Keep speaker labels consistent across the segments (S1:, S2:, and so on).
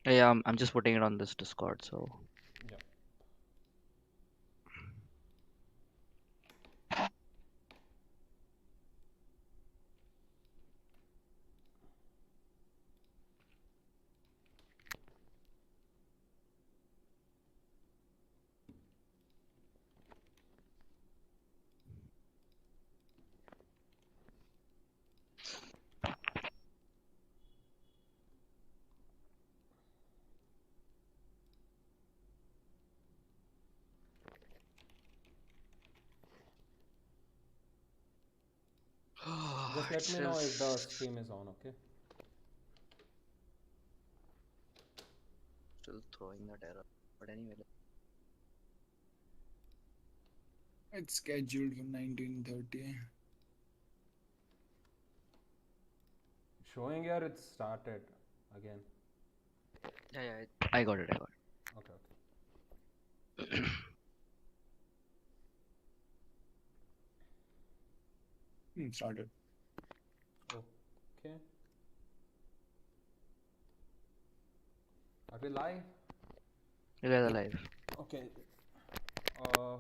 S1: Yeah, I'm just putting it on this Discord. So
S2: Yeah. Just let
S1: it's
S2: me know if the
S1: just
S2: stream is on, okay?
S1: still throwing that error. But anyway,
S3: It's scheduled for 1930.
S2: Showing here it started again.
S1: yeah, I got it. I got it.
S2: Okay,
S3: Started.
S2: okay. Okay. Are we live?
S1: You guys are
S3: Yep.
S1: live.
S2: Okay. Uh,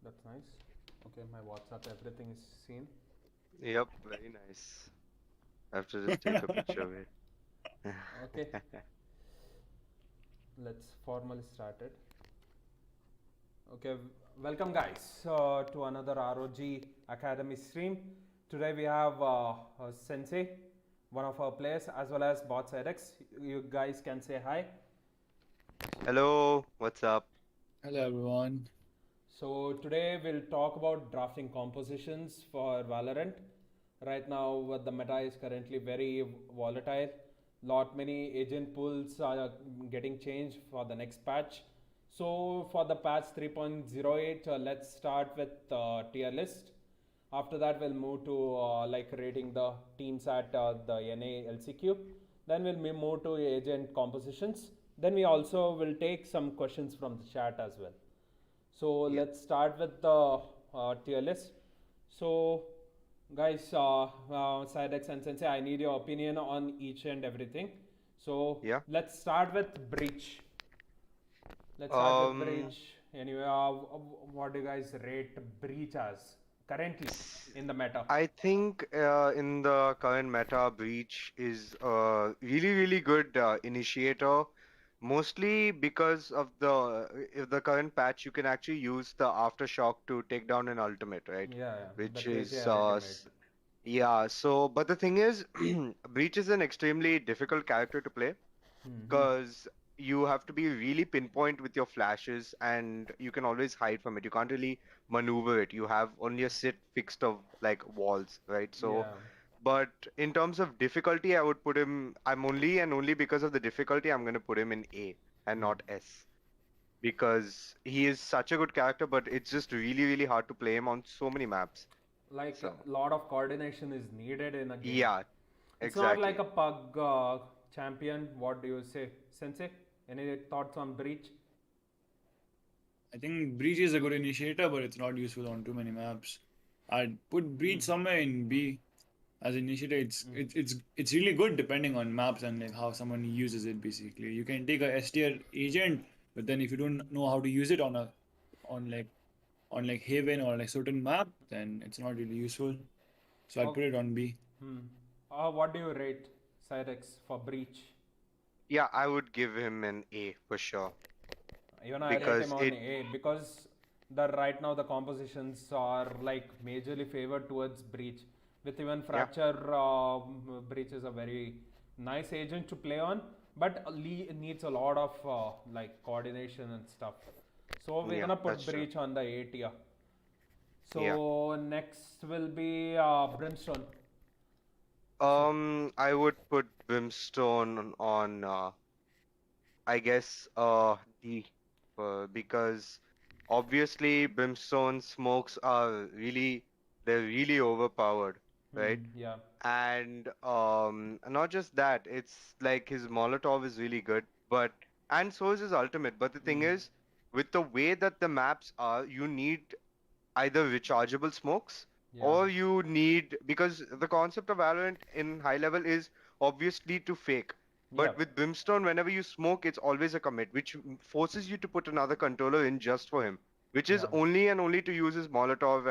S2: that's nice. Okay, my WhatsApp, everything is seen.
S4: Yep, very nice. I have to just take a picture of it.
S2: Okay, let's formally start it. Okay, welcome guys to another ROG Academy stream. Today we have Sensei, one of our players, as well as BotCydex. You guys can say hi.
S4: Hello, what's up?
S3: Hello, everyone.
S2: So today we'll talk about drafting compositions for Valorant. Right now the meta is currently very volatile. Lot many agent pools are getting changed for the next patch. So for the patch 3.08, let's start with tier list. After that we'll move to like rating the teams at the NA LCQ. Then we'll move to agent compositions. Then we also will take some questions from the chat as well. So
S4: Yep.
S2: let's start with the tier list. So, guys, Cydex and Sensei, I need your opinion on each and everything. So
S4: Yeah.
S2: let's start with breach. Let's start with
S4: Um,
S2: breach. Anyway, what do you guys rate breach as currently
S4: s-
S2: in the meta?
S4: I think in the current meta, Breach is a really, really good initiator, mostly because of the current patch, you can actually use the aftershock to take down an ultimate, right?
S2: Yeah, yeah, the
S4: Which
S2: crazy
S4: is
S2: ultimate.
S4: yeah. So, but the thing is, Breach is an extremely difficult character to play,
S2: Mm-hmm.
S4: because you have to be really pinpoint with your flashes and you can always hide from it. You can't really maneuver it. You have only a sit fixed of like walls, right? So,
S2: Yeah.
S4: but in terms of difficulty, I would put him, I'm only and only because of the difficulty, I'm going to put him in A and
S2: Hmm.
S4: not S. Because he is such a good character, but it's just really, really hard to play him on so many maps.
S2: Like
S4: So,
S2: a lot of coordination is needed in a game.
S4: yeah,
S2: It's not like
S4: exactly.
S2: a pug champion. What do you say, Sensei? Any thoughts on breach?
S3: I think Breach is a good initiator, but it's not useful on too many maps. I'd put Breach
S2: Mm.
S3: somewhere in B as initiator.
S2: Mm.
S3: It's really good depending on maps and like how someone uses it. Basically, you can take a S tier agent, but then if you don't know how to use it on like on like Haven or like certain map, then it's not really useful. So I'd
S2: Oh,
S3: put it on B.
S2: hmm. What do you rate Cyrex for breach?
S4: Yeah, I would give him an A for sure
S2: Even I rate him
S4: because
S2: on
S4: it,
S2: A because the right now the compositions are like majorly favored towards breach. With even
S4: yeah,
S2: fracture, breach is a very nice agent to play on, but needs a lot of like coordination and stuff. So we're
S4: yeah,
S2: gonna put
S4: that's true.
S2: breach on the A tier.
S4: Yeah.
S2: So next will be brimstone. So
S4: I would put Brimstone on, I guess, D, because obviously Brimstone smokes are really, they're really overpowered, right?
S2: yeah.
S4: And not just that, it's like his Molotov is really good, but and so is his ultimate. But the thing
S2: Mm,
S4: is, with the way that the maps are, you need either rechargeable smokes
S2: yeah.
S4: or you need, because the concept of Valorant in high level is obviously to fake.
S2: Yeah.
S4: But with Brimstone, whenever you smoke, it's always a commit, which forces you to put another controller in just for him, which is
S2: Yeah.
S4: only and only to use his Molotov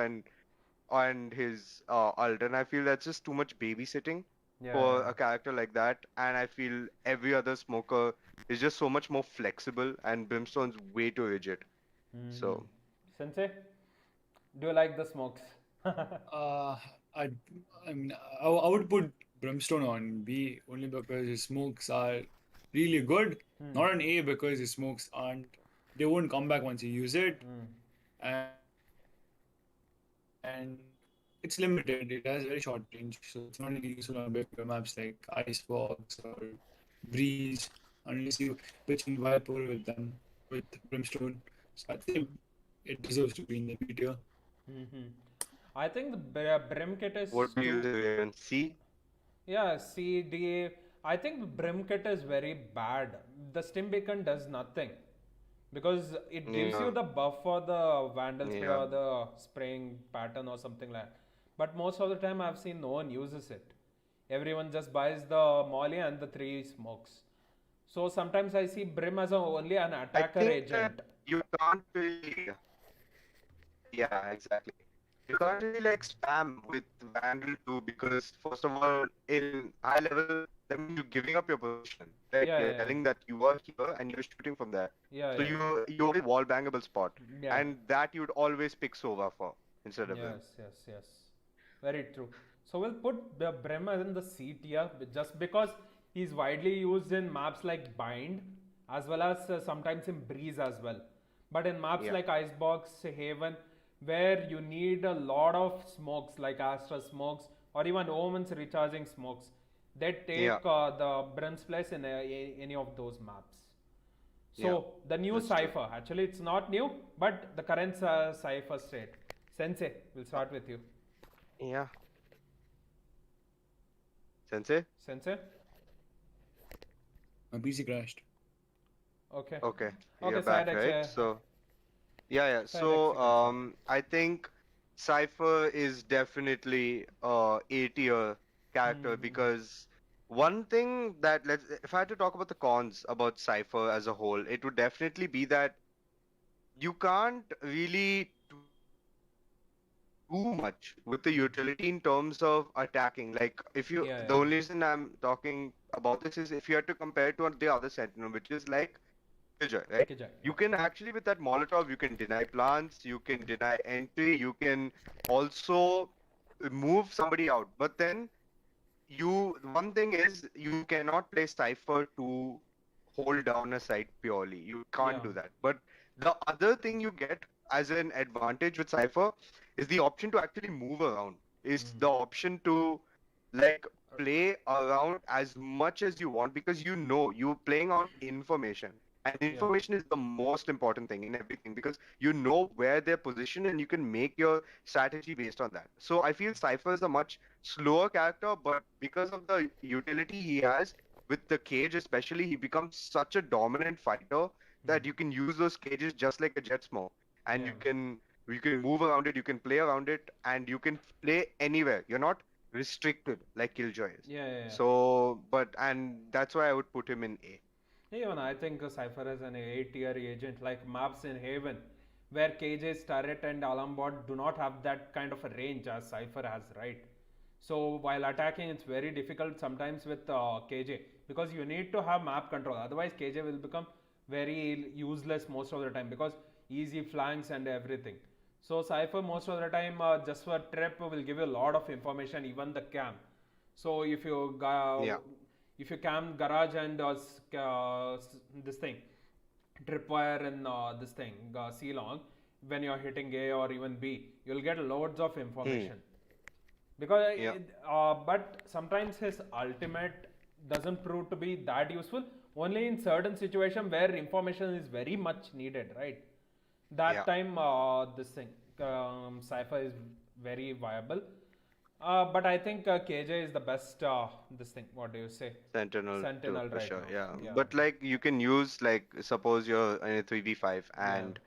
S4: and his ult. And I feel that's just too much babysitting
S2: Yeah.
S4: for
S2: Yeah.
S4: a character like that. And I feel every other smoker is just so much more flexible, and Brimstone's way too rigid.
S2: Mm-hmm.
S4: So
S2: Sensei, do you like the smokes?
S3: Uh, I, I mean, I would put Brimstone on B only because his smokes are really good.
S2: Hmm.
S3: Not an A because his smokes aren't. They won't come back once you use it,
S2: Hmm.
S3: and it's limited. It has very short range, so it's not really useful on bigger maps like Icebox or Breeze, unless you pitch in Viper with them with Brimstone. So I'd say it deserves to be in the B tier.
S2: Mm-hmm. I think the Brim kit
S4: what
S2: is
S4: do you
S2: too.
S4: say, and C?
S2: Yeah, C, D. I think the Brim kit is very bad. The Stim Beacon does nothing because it gives you
S4: Yeah,
S2: the buff for the Vandal spray
S4: yeah,
S2: or the spraying pattern or something like that. But most of the time, I've seen no one uses it. Everyone just buys the Molly and the three smokes. So sometimes I see Brim as only an
S4: I
S2: attacker
S4: think that
S2: agent.
S4: you can't really, yeah, exactly. You can't really like spam with Vandal too because first of all, in high level, that means you're giving up your position, right?
S2: Yeah,
S4: You're
S2: yeah,
S4: telling that you are here and you're shooting from there.
S2: yeah,
S4: So
S2: yeah,
S4: you always wall bangable spot,
S2: yeah.
S4: and that you'd always pick Sova for instead of him.
S2: Yes, yes, yes. Very true. So we'll put the Bremer in the C tier just because he's widely used in maps like Bind as well as sometimes in Breeze as well. But in maps
S4: Yeah,
S2: like Icebox, Haven, where you need a lot of smokes like Astra smokes or even Omen's recharging smokes, they
S4: yeah,
S2: take the Brim's place in any of those maps.
S4: yeah.
S2: So the new
S4: That's true.
S2: cipher, actually it's not new, but the current cipher state. Sensei, we'll
S4: Uh,
S2: start with you.
S4: yeah, Sensei.
S2: Sensei?
S3: My PC crashed.
S2: Okay.
S4: Okay, you're
S2: Okay,
S4: back,
S2: Cydex,
S4: right? So. Yeah, yeah.
S2: Cydex,
S4: So,
S2: you can start.
S4: I think Cypher is definitely A tier character
S2: Hmm.
S4: because one thing that if I had to talk about the cons about Cypher as a whole, it would definitely be that you can't really do much with the utility in terms of attacking. Like, if you,
S2: Yeah,
S4: the
S2: yeah.
S4: only reason I'm talking about this is if you had to compare it to the other Sentinel, which is like Killjoy, right?
S2: Kijai,
S4: You
S2: yeah.
S4: can actually, with that Molotov, you can deny plants, you can deny entry, you can also move somebody out. But then one thing is you cannot play Cypher to hold down a site purely. You can't
S2: Yeah.
S4: do that. But the other thing you get as an advantage with Cypher is the option to actually move around. Is
S2: Hmm.
S4: the option to like play around as much as you want because you know you're playing on information. And
S2: Yeah.
S4: information is the most important thing in everything because you know where they're positioned and you can make your strategy based on that. So I feel Cypher is a much slower character, but because of the utility he has with the cage, especially, he becomes such a dominant fighter
S2: Hmm.
S4: that you can use those cages just like a jet smoke, and
S2: Yeah.
S4: you can move around it, you can play around it, and you can play anywhere. You're not restricted like Killjoy is.
S2: Yeah, yeah, yeah.
S4: So, but and that's why I would put him in A.
S2: Even I think Cypher is an A-tier agent like maps in Haven, where KJ's turret and alarm bot do not have that kind of a range as Cypher has, right? So while attacking, it's very difficult sometimes with KJ because you need to have map control. Otherwise, KJ will become very useless most of the time because easy flanks and everything. So Cypher most of the time just for trip will give you a lot of information, even the cam. So
S4: Yeah,
S2: if you cam garage and this thing tripwire and this thing C long when you're hitting A or even B, you'll get loads of
S4: hmm,
S2: information because
S4: yeah,
S2: but sometimes his ultimate doesn't prove to be that useful only in certain situation where information is very much needed, right? That
S4: yeah.
S2: time this thing Cypher is very viable, but I think KJ is the best this thing, what do you say,
S4: Sentinel too,
S2: Sentinel
S4: for
S2: right
S4: sure.
S2: now.
S4: Yeah.
S2: Yeah.
S4: But like you can use like suppose you're in a 3v5
S2: Yeah.
S4: and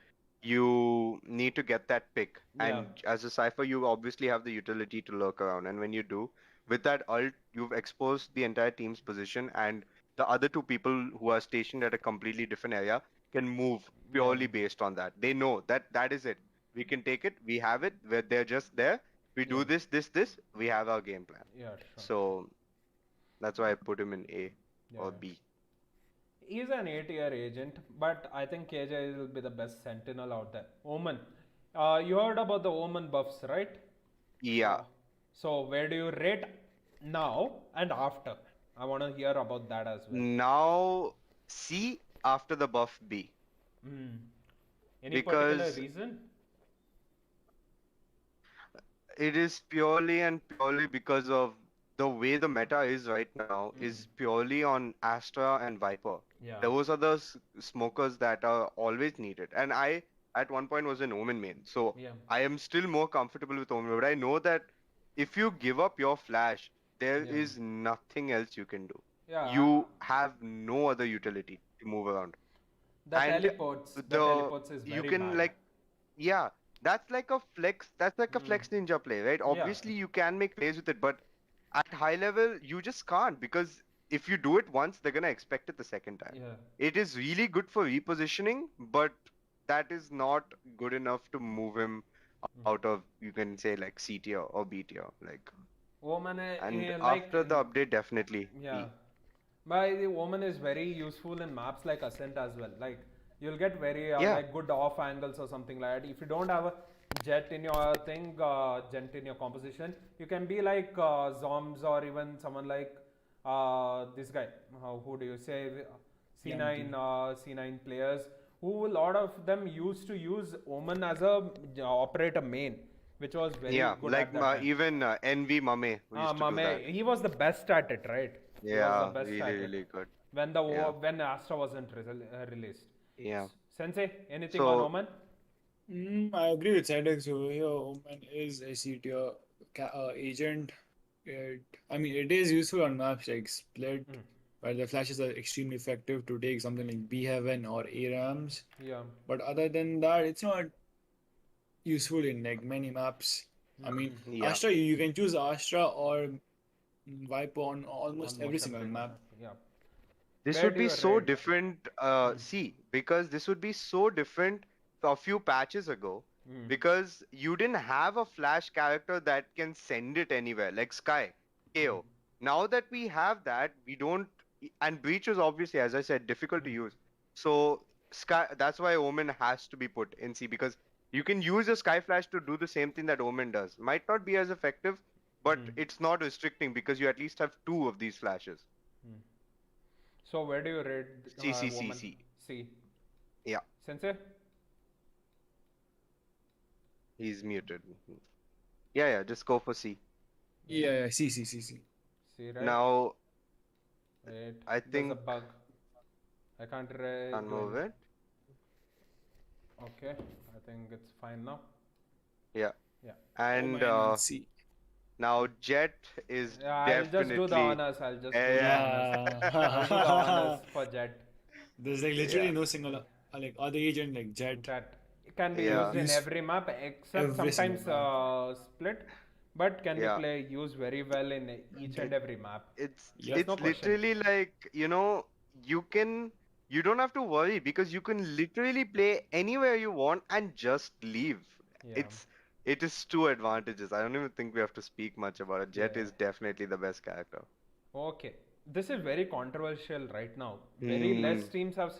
S4: you need to get that pick.
S2: Yeah.
S4: And as a cipher, you obviously have the utility to lurk around. And when you do, with that ult, you've exposed the entire team's position, and the other two people who are stationed at a completely different area can move
S2: Yeah.
S4: purely based on that. They know that that is it. We can take it. We have it. Where they're just there. We do
S2: Yeah.
S4: this. We have our game plan.
S2: Yeah, sure.
S4: So that's why I put him in A
S2: Yeah.
S4: or B.
S2: He's an 8-tier agent, but I think KJ will be the best sentinel out there. Omen. You heard about the Omen buffs, right?
S4: Yeah.
S2: So where do you rate now and after? I want to hear about that as well.
S4: Now C after the buff B.
S2: Hmm. Any particular
S4: Because
S2: reason?
S4: it is purely and purely because of the way the meta is right now is purely on Astra and Viper.
S2: Yeah.
S4: Those are the smokers that are always needed. And I, at one point, was an Omen main. So
S2: Yeah.
S4: I am still more comfortable with Omen. But I know that if you give up your flash, there
S2: Yeah.
S4: is nothing else you can do.
S2: Yeah.
S4: You have no other utility to move around.
S2: The
S4: And
S2: teleports is
S4: you
S2: very
S4: can
S2: bad.
S4: like yeah, that's like a flex. That's like a
S2: Mm.
S4: flex ninja play, right?
S2: Yeah.
S4: Obviously, you can make plays with it, but at high level, you just can't because if you do it once, they're gonna expect it the second time.
S2: Yeah.
S4: It is really good for repositioning, but that is not good enough to move him out of, you can say, like C tier or B tier. Like,
S2: Woman,
S4: and
S2: like
S4: after the update, definitely
S2: yeah.
S4: B.
S2: But the woman is very useful in maps like Ascent as well. Like you'll get very
S4: Yeah.
S2: like good off angles or something like that. If you don't have a jet in your thing, jet in your composition, you can be like Zombs or even someone like this guy. Who do you say? C9 C9 players who a lot of them used to use Omen as a operator main, which was very
S4: Yeah,
S2: good
S4: like
S2: at that time.
S4: even NV Mame who used to do that.
S2: Mame, he was the best at it, right? He was the
S4: Yeah,
S2: best
S4: really,
S2: at it
S4: really good.
S2: when
S4: Yeah.
S2: when Astra wasn't released.
S4: Yeah.
S2: Sensei, anything on
S4: So
S2: Omen?
S3: I agree with Cydex over here. Omen is a C tier agent. I mean, it is useful on maps like Split, where the flashes are extremely effective to take something like B Heaven or ARAMs.
S2: Yeah.
S3: But other than that, it's not useful in like many maps. I mean,
S4: yeah.
S3: Astra, you can choose Astra or Viper on almost every single map.
S2: Yeah.
S4: This
S2: Where
S4: would
S2: do
S4: be
S2: you
S4: so
S2: rate?
S4: different, see, because this would be so different a few patches ago, because you didn't have a Flash character that can send it anywhere, like Sky, KO. Now that we have that, we don't, and Breach is obviously, as I said, difficult to use. So Sky, that's why Omen has to be put in C, because you can use a Sky Flash to do the same thing that Omen does. Might not be as effective, but it's not restricting because you at least have two of these flashes.
S2: So where do you rate
S4: C, C, C,
S2: Woman?
S4: C.
S2: C.
S4: Yeah.
S2: Sensei?
S4: He's muted. Yeah, just go for C.
S3: Yeah, C.
S2: C, right?
S4: Now,
S2: Wait,
S4: I
S2: there's a
S4: think
S2: bug. I can't
S4: can't move it.
S2: Okay, I think it's fine now.
S4: Yeah.
S2: Yeah.
S4: And
S3: Omen C.
S4: now Jet is
S2: Yeah, I'll
S4: definitely.
S2: just do the honors. I'll just do the
S4: Yeah.
S2: honors. I'll do the honors for Jet.
S3: There's like literally
S4: Yeah.
S3: no single like other agent like Jet.
S2: That can be
S4: Yeah.
S2: used in
S3: Use
S2: every map except
S3: every
S2: sometimes
S3: single
S2: split, but can
S4: Yeah.
S2: be used very well in each and every map.
S4: It's
S3: Yep.
S4: it's
S2: No question.
S4: literally like, you don't have to worry because you can literally play anywhere you want and just leave.
S2: Yeah.
S4: It is two advantages. I don't even think we have to speak much about it. Jet
S2: Yeah.
S4: is definitely the best character.
S2: Okay. This is very controversial right now. Very less teams have,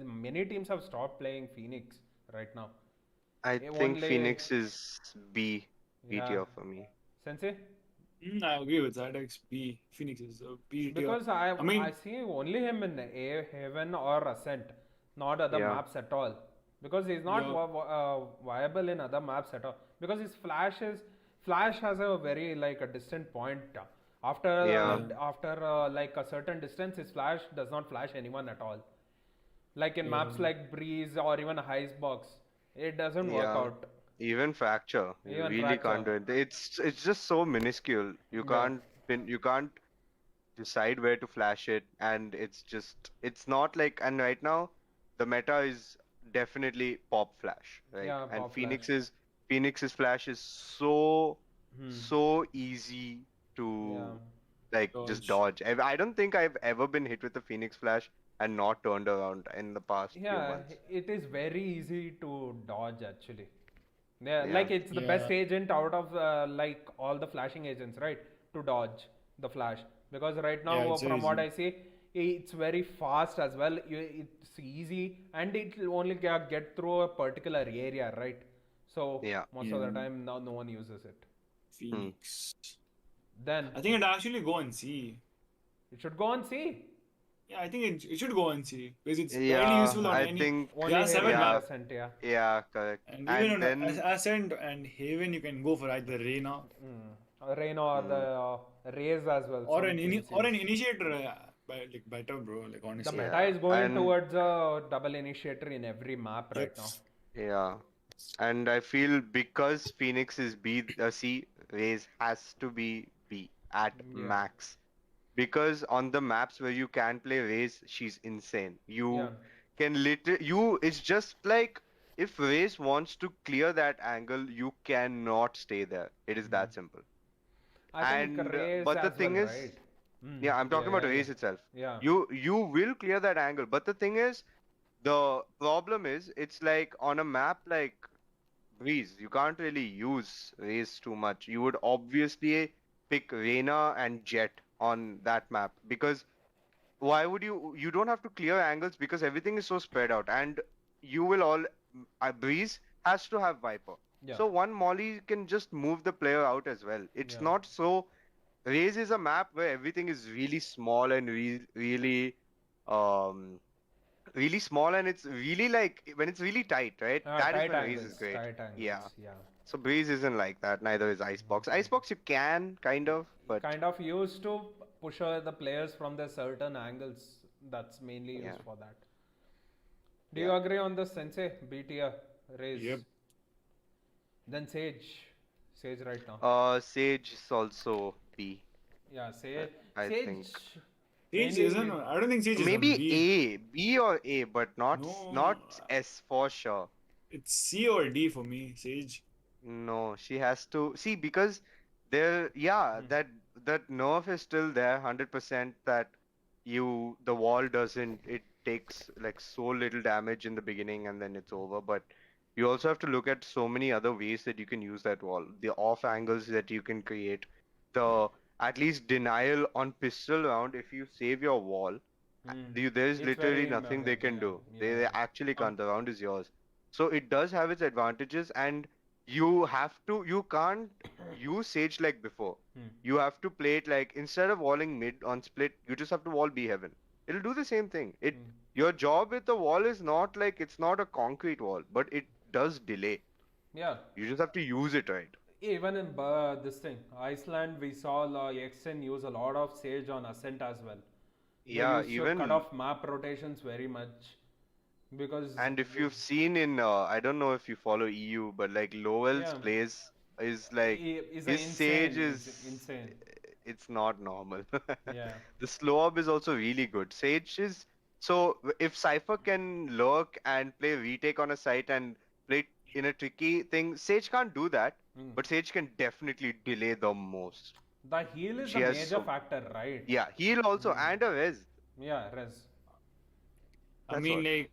S2: many teams have stopped playing Phoenix right now.
S4: I
S2: Eh,
S4: think
S2: only-
S4: Phoenix is B
S2: Yeah.
S4: tier for me.
S2: Sensei?
S3: I agree with Cydex. B. Phoenix is a B tier.
S2: Because
S3: I mean,
S2: I see only him in A Heaven or Ascent, not other
S4: Yeah.
S2: maps at all. Because he's not
S3: Yeah.
S2: viable in other maps at all. Because his Flash has a very like a distant point. After
S4: Yeah.
S2: after like a certain distance, his Flash does not flash anyone at all. Like in maps like Breeze or even Icebox, it doesn't work
S4: Yeah.
S2: out.
S4: Even Fracture, you
S2: Even
S4: really can't do
S2: Fracture.
S4: it. It's just so minuscule. You
S2: Yeah.
S4: you can't decide where to flash it, and it's not like. And right now, the meta is definitely pop flash, right?
S2: Yeah,
S4: And
S2: pop flash.
S4: Phoenix's flash is so
S2: Hmm.
S4: so easy to
S2: Yeah.
S4: like just
S3: Dodge.
S4: dodge. I don't think I've ever been hit with a Phoenix Flash and not turned around in the past few
S2: Yeah,
S4: months.
S2: it is very easy to dodge actually. Yeah,
S4: Yeah.
S2: like it's the best
S3: Yeah,
S2: agent out of like all the flashing agents, right? To dodge the flash because right
S3: yeah,
S2: now,
S3: it's very
S2: from what
S3: easy.
S2: I see, it's very fast as well. It's easy and it will only get through a particular area, right? So
S4: Yeah.
S2: most of the
S3: Yeah,
S2: time, now no one uses it.
S4: Hmm.
S3: Phoenix.
S2: Then
S3: I think it actually go and see.
S2: it should go on C.
S3: Yeah, I think it should go and see because it's barely
S4: Yeah,
S3: useful on
S4: I
S3: any.
S4: think
S3: There
S2: Only
S3: are
S2: Haven
S3: seven
S2: and
S4: yeah,
S3: maps,
S2: Ascent, yeah.
S4: yeah, correct.
S3: and even
S4: And
S3: on
S4: then
S3: Ascent and Haven, you can go for either Reina
S2: Rain or the
S4: mm,
S2: Rays as well.
S3: or
S2: Some
S3: or
S2: teams
S3: an
S2: use.
S3: Initiator. Like better, bro. Like
S2: The
S3: honestly.
S2: meta
S4: yeah,
S2: is going
S4: and
S2: towards a double initiator in every map right
S3: Yep.
S2: now.
S4: yeah, and I feel because Phoenix is B, C, Raze has to be B at
S2: Yeah,
S4: max. Because on the maps where you can play Raze, she's insane.
S2: yeah.
S4: You can it's just like if Raze wants to clear that angle, you cannot stay there. It is that simple.
S2: I think
S4: And
S2: Rays
S4: but the
S2: as well,
S4: thing is,
S2: right?
S4: yeah, I'm
S2: Yeah,
S4: talking about
S2: yeah,
S4: Raze
S2: yeah.
S4: itself.
S2: Yeah.
S4: You will clear that angle, but the thing is, the problem is, it's like on a map like Breeze, you can't really use Raze too much. You would obviously pick Reyna and Jet on that map because why would you don't have to clear angles because everything is so spread out and you will all Breeze has to have Viper.
S2: Yeah.
S4: So one Molly can just move the player out as well. It's
S2: Yeah.
S4: not so Raze is a map where everything is really small and um really small and it's really like when it's really tight, right? That is
S2: Tight
S4: when Raze is
S2: angles.
S4: great.
S2: Tight
S4: Yeah.
S2: angles. Yeah.
S4: So Breeze isn't like that. Neither is Icebox. Icebox you can kind of, but
S2: Kind of used to push away the players from the certain angles. That's mainly
S4: yeah,
S2: used for that. Do
S4: yeah.
S2: you agree on the Sensei? B tier,
S3: Yep.
S2: Rays. Then Sage. Sage right now.
S4: Sage is also B.
S2: Yeah,
S4: Uh,
S2: Sage.
S4: I think
S2: Sage.
S3: Sage isn't.
S2: Mainly.
S3: I don't think Sage is on
S4: maybe
S3: B.
S4: A, B or A, but
S3: No,
S4: not S for sure.
S3: it's C or D for me. Sage.
S4: No, she has to see because there, yeah, that nerf is still there, 100% that the wall doesn't, it takes like so little damage in the beginning and then it's over. But you also have to look at so many other ways that you can use that wall, the off angles that you can create, the at least denial on pistol round if you save your wall. There's
S2: It's
S4: literally
S2: very
S4: nothing they can
S2: yeah,
S4: do.
S2: yeah.
S4: They actually
S3: Um,
S4: can't. The round is yours. So it does have its advantages, and you can't use Sage like before. You have to play it like instead of walling mid on split, you just have to wall B heaven. It'll do the same thing. Your job with the wall is not like it's not a concrete wall, but it does delay.
S2: Yeah.
S4: You just have to use it right.
S2: Even in this thing, Iceland, we saw Exen use a lot of Sage on Ascent as well. They
S4: Yeah,
S2: used to cut
S4: even
S2: off map rotations very much because,
S4: and if you've seen in I don't know if you follow EU, but like Lowell's
S2: yeah,
S4: plays is like
S2: is
S4: his Sage
S2: insane.
S4: is
S2: It's insane.
S4: it's not normal.
S2: Yeah.
S4: The slow up is also really good. Sage is so if Cypher can lurk and play retake on a site and play it in a tricky thing, Sage can't do that, but Sage can definitely delay the most.
S2: The heal is
S4: She
S2: the
S4: has
S2: major
S4: so
S2: factor, right?
S4: yeah, heal also and a res.
S2: Yeah, Res.
S3: I
S4: That's
S3: mean,
S4: what.
S3: like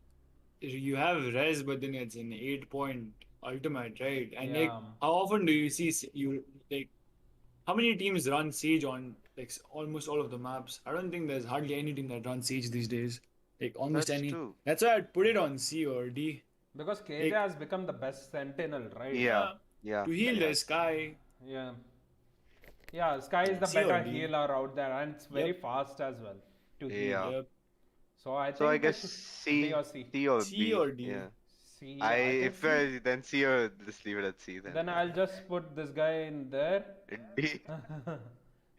S3: you have res, but then it's an 8 point ultimate, right? And like,
S2: Yeah.
S3: how often do you see you like? How many teams run Siege on like almost all of the maps? I don't think there's hardly any team that runs Siege these days. Like almost
S4: That's
S3: any.
S4: true.
S3: That's why I'd put it on C or D.
S2: Because KJ
S3: Like
S2: has become the best sentinel, right?
S4: Yeah,
S3: yeah,
S4: yeah,
S3: to heal
S4: yeah.
S3: the Sky.
S2: Yeah. Yeah, Sky is the
S3: C or
S2: better
S3: D.
S2: healer out there and it's very
S3: Yep,
S2: fast as well to heal.
S4: Yeah.
S3: yep.
S2: So I
S4: So I
S2: think
S4: guess
S2: B or C.
S4: C or
S3: C
S4: B.
S3: or D.
S4: Yeah.
S2: C,
S4: I
S2: I think
S4: if
S2: C.
S4: I then C or just leave it at C then.
S2: Then
S4: Yeah.
S2: I'll just put this guy in there.
S4: It'd be.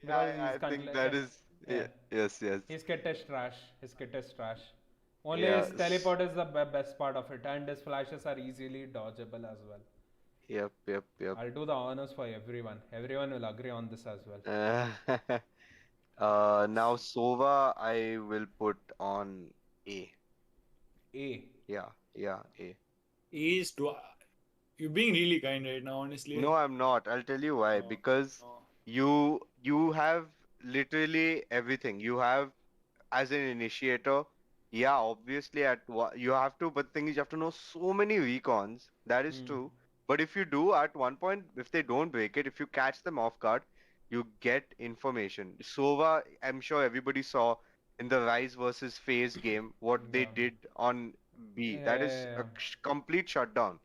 S2: Because
S4: I
S2: he's
S4: think that is.
S2: yeah.
S4: Yes, yes.
S2: His kit is trash. His kit is trash. Only
S4: Yeah.
S2: his teleport is the best part of it, and his flashes are easily dodgeable as well.
S4: Yep, yep, yep.
S2: I'll do the honors for everyone. Everyone will agree on this as well.
S4: Now Sova I will put on A.
S2: A.
S4: Yeah, yeah, A.
S3: Is to you're being really kind right now, honestly.
S4: No, I'm not. I'll tell you why.
S3: No,
S4: Because
S3: no.
S4: you have literally everything. You have as an initiator, yeah, obviously you have to, but the thing is you have to know so many recons. That is
S2: Hmm.
S4: true. But if you do at one point, if they don't break it, if you catch them off guard, you get information. Sova, I'm sure everybody saw in the Rise versus FaZe game what they
S2: Yeah.
S4: did on B.
S2: Yeah.
S4: That is a
S2: Yeah.
S4: complete shutdown.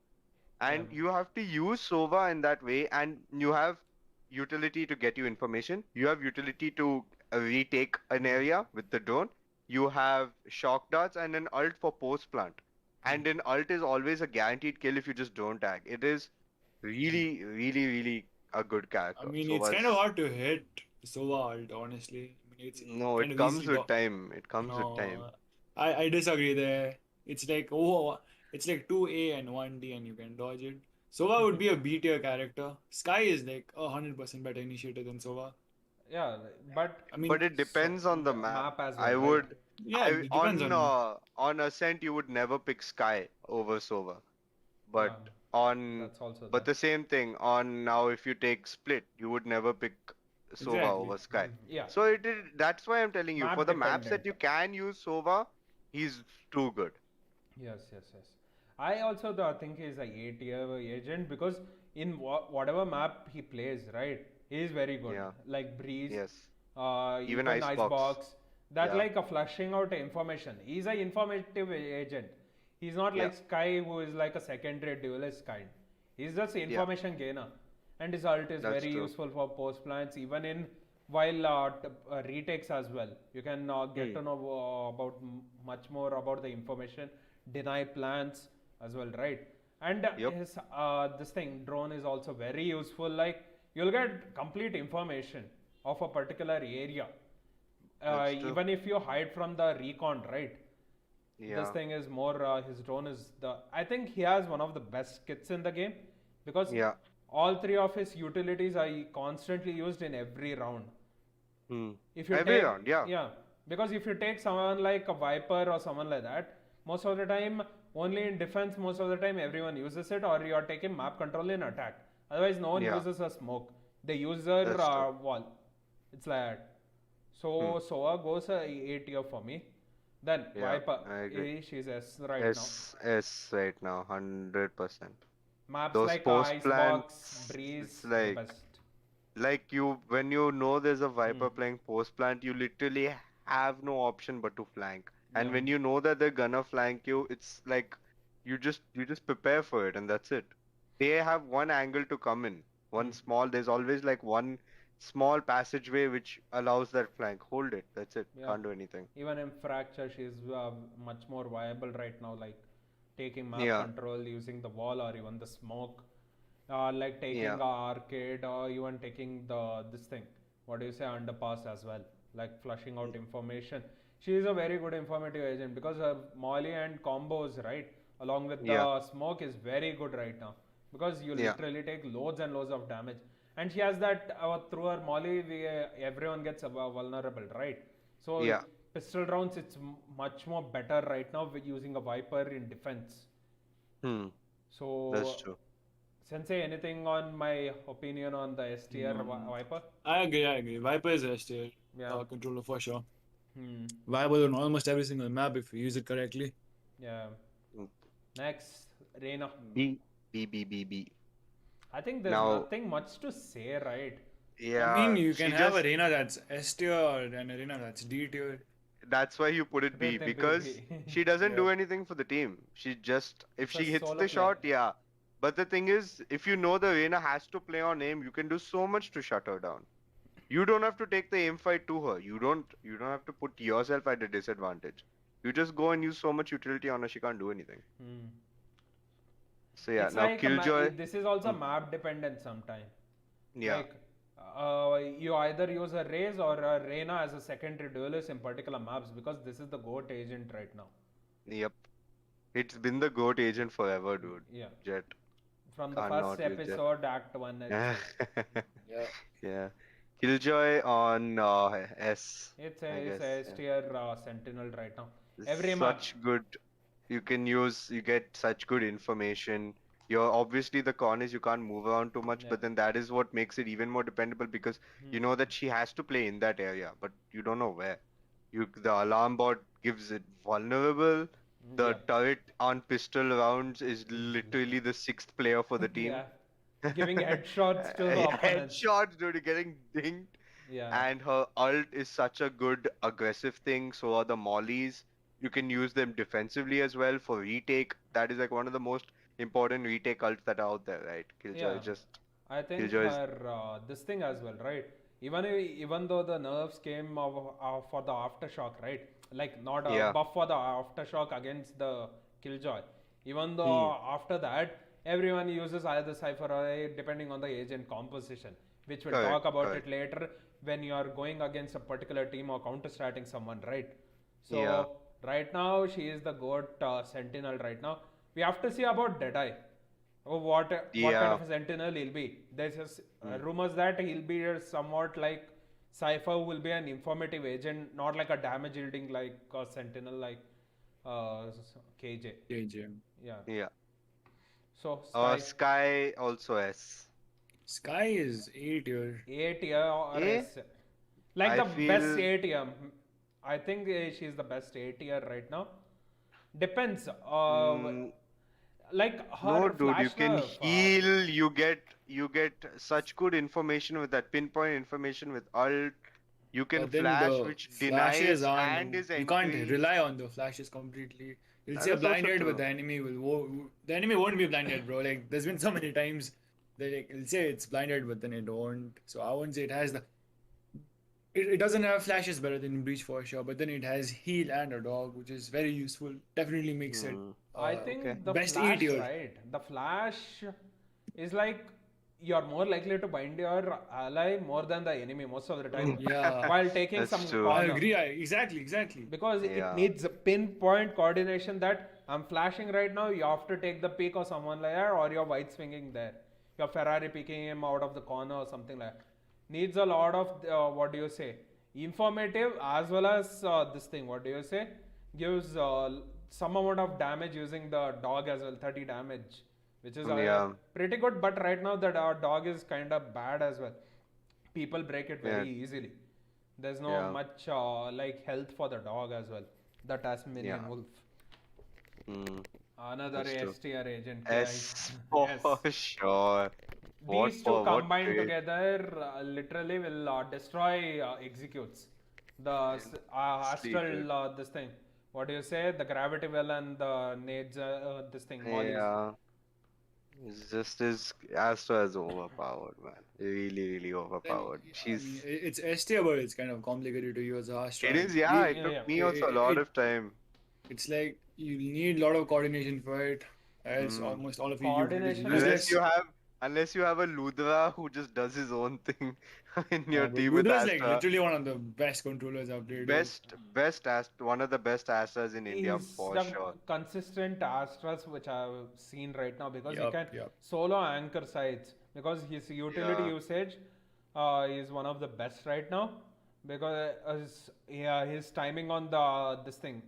S2: Yeah.
S4: And you have to use Sova in that way, and you have utility to get you information. You have utility to retake an
S2: Hmm.
S4: area with the drone. You have shock darts and an ult for post plant.
S2: Hmm.
S4: And an ult is always a guaranteed kill if you just don't tag. It is really, really, really a good
S3: I
S4: character.
S3: mean, it's kind of
S4: Sova's
S3: hard to hit Sova ult, honestly. I mean, it's
S4: no,
S3: kind
S4: it
S3: of
S4: comes
S3: easily
S4: with time. It comes with time.
S3: No, I disagree there. It's like it's like 2A and 1D and you can dodge it. Sova would be a B tier character. Sky is like 100% better initiator than Sova.
S2: Yeah. But
S3: I mean,
S4: But it
S2: so
S4: depends on the map.
S2: map as well,
S4: I
S2: right?
S4: would
S3: yeah, it depends
S4: on Ascent you would never pick Sky over Sova.
S2: Yeah.
S4: But on
S2: That's also
S4: but
S2: there.
S4: the same thing on now if you take Split, you would never pick Sova
S3: exactly.
S4: over Sky.
S2: Yeah.
S4: So that's why I'm telling you, for
S2: Map
S4: the maps
S2: dependent.
S4: that you can use Sova, he's too good.
S2: Yes, yes, yes. I also think he's a A-tier agent because in whatever map he plays, right, he is very good.
S4: Yeah.
S2: Like Breeze,
S4: Yes. Even
S2: even
S4: Icebox.
S2: Icebox. That
S4: Yeah.
S2: like a flushing out information. He's an informative agent. He's not
S4: Yeah.
S2: like Sky, who is like a secondary duelist kind. He's just an
S4: Yeah.
S2: information gainer, and his ult is
S4: That's
S2: very
S4: true.
S2: useful for post plants, even in while retakes as well. You can get
S4: Hmm.
S2: to know about much more about the information, deny plans as well, right? And
S4: Yep.
S2: his this thing drone is also very useful. Like you'll get complete information of a particular area,
S4: That's true.
S2: even if you hide from the recon, right? This
S4: Yeah.
S2: thing is more his drone is the I think he has one of the best kits in the game because
S4: Yeah.
S2: all three of his utilities are constantly used in every round.
S4: Hmm.
S2: If you
S4: Every
S2: take
S4: round, yeah.
S2: yeah, because if you take someone like a Viper or someone like that, most of the time only in defense, most of the time everyone uses it, or you are taking map control in attack. Otherwise, no one
S4: Yeah.
S2: uses a smoke. They use their
S4: That's true.
S2: wall. It's like that.
S4: Hmm.
S2: So Soa goes a tier for me. Then
S4: Yeah.
S2: Viper,
S4: I agree.
S2: she's S right now.
S4: S right now, 100%.
S2: Maps
S4: Those
S2: like
S4: post
S2: Icebox,
S4: plants, it's
S2: Breeze, the best.
S4: like you when you know there's a
S2: Hmm.
S4: Viper playing post plant, you literally have no option but to flank. And
S2: Yeah.
S4: when you know that they're gonna flank you, it's like you just prepare for it and that's it. They have one angle to come in.
S2: Hmm.
S4: There's always like one small passageway which allows that flank. Hold it. That's it.
S2: Yeah.
S4: Can't do anything.
S2: Even in Fracture, she's much more viable right now, like taking map
S4: Yeah.
S2: control using the wall or even the smoke. Like
S4: Yeah.
S2: taking arcade or even taking the this thing. What do you say, underpass as well? Like flushing out information. She is a very good informative agent because her Molly and combos, right, along with
S4: Yeah.
S2: the smoke is very good right now because you
S4: Yeah.
S2: literally take loads and loads of damage. And she has that through her Molly, everyone gets vulnerable, right? So
S4: Yeah.
S2: pistol rounds, it's much more better right now with using a Viper in defense.
S4: Hmm. That's
S2: So,
S4: true.
S2: Sensei, anything on my opinion on the S tier Viper?
S3: I agree. Viper is a S tier
S2: Yeah.
S3: controller for sure.
S2: Hmm.
S3: Viable on almost every single map if you use it correctly.
S2: Yeah.
S4: Mm.
S2: Next, Reina.
S4: B. B. B. B. B.
S2: I think there's
S4: Now,
S2: nothing much to say, right?
S3: I mean,
S4: yeah,
S3: you
S4: she
S3: can have
S4: just
S3: Arena that's S tier and Arena that's D tier.
S4: that's why you put it B
S2: Let them be
S4: because
S2: B.
S4: she doesn't
S3: Yeah.
S4: do anything for the team. She just if
S2: It's a
S4: she hits
S2: solo
S4: the
S2: player.
S4: shot, yeah. But the thing is, if you know the Reina has to play on aim, you can do so much to shut her down. You don't have to take the aim fight to her. You don't have to put yourself at a disadvantage. You just go and use so much utility on her, she can't do anything.
S2: Hmm.
S4: So yeah,
S2: It's
S4: now
S2: like
S4: Killjoy.
S2: this is also
S4: Hmm,
S2: map dependent sometime.
S4: yeah,
S2: Like you either use a Raze or a Reyna as a secondary duelist in particular maps because this is the GOAT agent right now.
S4: yep. It's been the GOAT agent forever, dude.
S2: Yeah.
S4: Jet.
S2: From the
S4: Can't
S2: first
S4: not use Jet.
S2: episode, Act 1 itself.
S3: Yeah.
S4: Yeah. Killjoy on S,
S2: It's
S4: I
S2: a, it's
S4: guess.
S2: a S
S4: Yeah.
S2: tier Sentinel right now. Every map.
S4: Such good. You get such good information. You're obviously the con is you can't move around too much,
S2: Yeah.
S4: but then that is what makes it even more dependable because you know that she has to play in that area, but you don't know where. The alarm bot gives it vulnerable. The
S2: Yeah.
S4: turret on pistol rounds is literally the sixth player for the team.
S2: Yeah. Giving headshots to the opponents.
S4: Headshots, dude, getting dinged.
S2: Yeah.
S4: And her ult is such a good aggressive thing. So are the mollies. You can use them defensively as well for retake. That is like one of the most important retake ults that are out there, right? Killjoy
S2: Yeah.
S4: is just
S2: I think
S4: Killjoy is
S2: her this thing as well, right? Even though the nerfs came for the aftershock, right? Like not a
S4: yeah.
S2: buff for the aftershock against the Killjoy. Even
S4: Hmm.
S2: though after that, everyone uses either Cypher or A depending on the agent composition, which we'll
S4: Correct.
S2: talk about it
S4: Correct.
S2: later when you are going against a particular team or counter-stratting someone, right?
S4: Yeah.
S2: So right now she is the GOAT Sentinel right now. We have to see about Deadeye. Oh, what kind
S4: Yeah.
S2: of a sentinel he'll be? There's
S4: Hmm.
S2: rumors that he'll be somewhat like Cypher will be an informative agent, not like a damage yielding like a sentinel like KJ.
S3: KJ.
S2: Yeah.
S4: Yeah.
S2: So Sky
S4: Sky also S.
S3: Sky is 8 year.
S2: A tier or
S4: A.
S2: S, like
S4: I
S2: the best
S4: feel.
S2: A tier. I think she's the best A tier right now. Depends.
S4: Mm,
S2: Like
S4: no,
S2: her
S4: dude, you
S2: flash
S4: can
S2: nerf.
S4: heal. You get such good information with that pinpoint information with ult. You can
S3: But then
S4: flash,
S3: the
S4: which
S3: flashes
S4: denies
S3: aren't.
S4: and is
S3: You can't
S4: entry.
S3: rely on the flashes completely. You'll
S4: That
S3: say
S4: is also
S3: blinded, but
S4: true.
S3: the enemy the enemy won't be blinded, bro. Like there's been so many times that like, it'll say it's blinded, but then it won't. So I won't say it has the. It doesn't have flashes better than Breach for sure, but then it has heal and a dog, which is very useful. Definitely makes it
S4: Hmm.
S2: I
S4: Okay.
S2: think the
S3: best
S2: flash,
S3: 8 year.
S2: right? The flash is like you're more likely to bind your ally more than the enemy most of the time
S3: Yeah,
S2: while taking
S4: That's
S2: some
S4: true.
S3: I
S2: corner
S3: agree. Exactly.
S2: because it
S4: Yeah.
S2: needs a pinpoint coordination that I'm flashing right now, you have to take the peak or someone like that, or you're white swinging there. You're Ferrari picking him out of the corner or something like that. Needs a lot of, what do you say, informative as well as this thing, what do you say, gives some amount of damage using the dog as well, 30 damage, which is
S4: Yeah.
S2: pretty good, but right now the dog is kind of bad as well. People break it
S4: Yeah.
S2: very easily. There's no
S4: Yeah.
S2: much like health for the dog as well. The
S4: Yeah.
S2: Tasmanian wolf.
S4: Hmm.
S2: Another
S4: That's true.
S2: S tier agent, guys.
S4: S for
S2: Yes.
S4: sure.
S2: These two
S4: What
S2: combined
S4: great.
S2: together literally will destroy executes. The
S4: Sleeper.
S2: astral, this thing. What do you say? The gravity well and the nades, this thing, mollies.
S4: Yeah. It's just as Astra is overpowered, man. Really, really
S3: Then
S4: overpowered.
S3: I mean,
S4: She's.
S3: it's ST, but it's kind of complicated to use
S4: It
S3: Astra.
S4: is, yeah.
S3: You,
S4: It
S2: Yeah,
S4: took
S2: yeah.
S4: me also a lot
S3: it,
S4: of time.
S3: it's like you need a lot of coordination for it, as
S4: Mm.
S3: almost all of you use it is
S2: Coordination and
S4: Unless
S3: useless.
S4: you have, unless you have a Ludra who just does his own thing in your
S3: But
S4: team with
S3: Ludra is like
S4: Astra.
S3: literally one of the best controllers I've played with.
S4: Best one of the best Astras in India
S2: He's
S4: for
S2: the
S4: sure.
S2: consistent Astras which I've seen right now because he can
S3: Yep.
S2: solo anchor sides because his utility
S4: Yeah.
S2: usage is one of the best right now because his timing on the this thing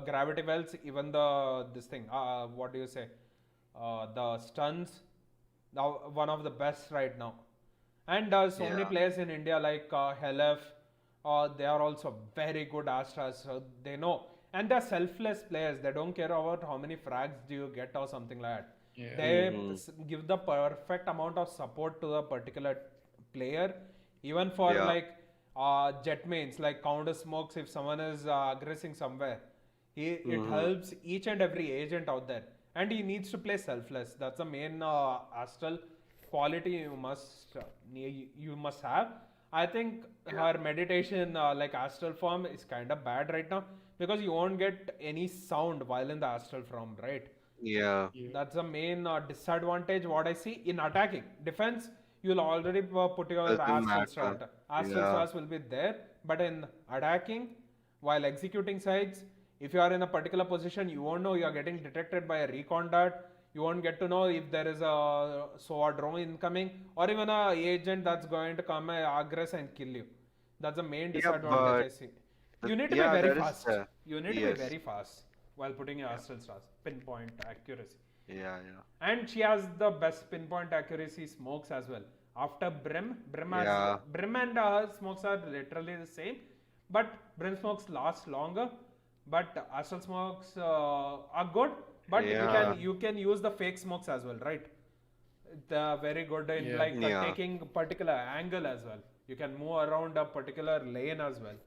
S2: gravity wells, even the this thing, what do you say, the stuns, now one of the best right now. And so many
S4: Yeah.
S2: players in India like Helef, they are also very good Astras. So they know, and they're selfless players. They don't care about how many frags do you get or something like that.
S3: Yeah.
S2: They
S4: Hmm.
S2: give the perfect amount of support to the particular player, even for
S4: Yeah.
S2: like jet mains, like counter smokes. If someone is aggressing somewhere, it
S4: Hmm.
S2: helps each and every agent out there, and he needs to play selfless. That's the main Astral quality you must have. I think
S4: Yeah.
S2: her meditation, like astral form, is kind of bad right now because you won't get any sound while in the astral form, right?
S4: Yeah.
S2: That's the main disadvantage what I see in attacking. Defense, you'll already put your
S4: Doesn't
S2: astral
S4: matter.
S2: strat. Astral
S4: Yeah.
S2: stars will be there, but in attacking, while executing sides, if you are in a particular position, you won't know you are getting detected by a recon dart. You won't get to know if there is a SOA drone incoming or even a agent that's going to come and aggress and kill you. That's the main
S4: Yeah,
S2: disadvantage
S4: but
S2: I see. You need to be
S4: yeah,
S2: very
S4: that is
S2: fast. You need to be
S4: yes.
S2: very fast while putting your astral stars. Pinpoint accuracy.
S4: Yeah.
S2: And she has the best pinpoint accuracy smokes as well. After Brim has
S4: Yeah.
S2: Brim and her smokes are literally the same, but Brim smokes last longer. But Astral smokes are good, but
S4: Yeah.
S2: you can use the fake smokes as well, right? They're very good in
S3: Yeah.
S2: like
S4: Yeah.
S2: taking particular angle as well. You can move around a particular lane as well.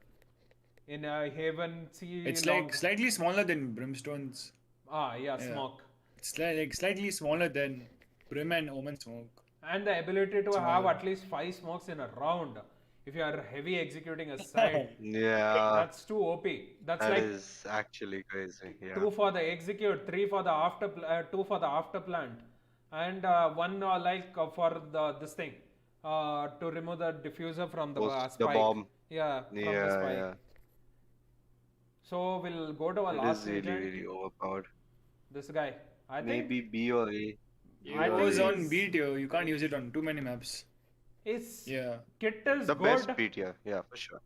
S2: In a Haven, see
S3: It's
S2: long.
S3: like slightly smaller than Brimstone's.
S2: Ah, yeah,
S3: Yeah.
S2: smoke.
S3: It's like slightly smaller than Brim and Omen Smoke.
S2: And the ability to have
S3: Smaller.
S2: at least 5 smokes in a round if you are heavy executing a side.
S4: Yeah.
S2: That's too OP. That's
S4: That
S2: like
S4: is actually crazy. Yeah.
S2: 2 for the execute, 3 for the two for the after plant, and one for the this thing to remove the diffuser from the
S4: The
S2: spike.
S4: bomb.
S2: Yeah, from the spike.
S4: Yeah.
S2: So we'll go to our
S4: It is
S2: last
S4: really,
S2: agent.
S4: really overpowered.
S2: This guy. I think
S4: Maybe B or A.
S2: I
S3: It
S2: think
S3: was on
S2: his
S3: B tier. You can't use it on too many maps.
S2: his
S3: Yeah.
S2: kit is
S4: The best
S2: good.
S4: B tier. Yeah, for sure.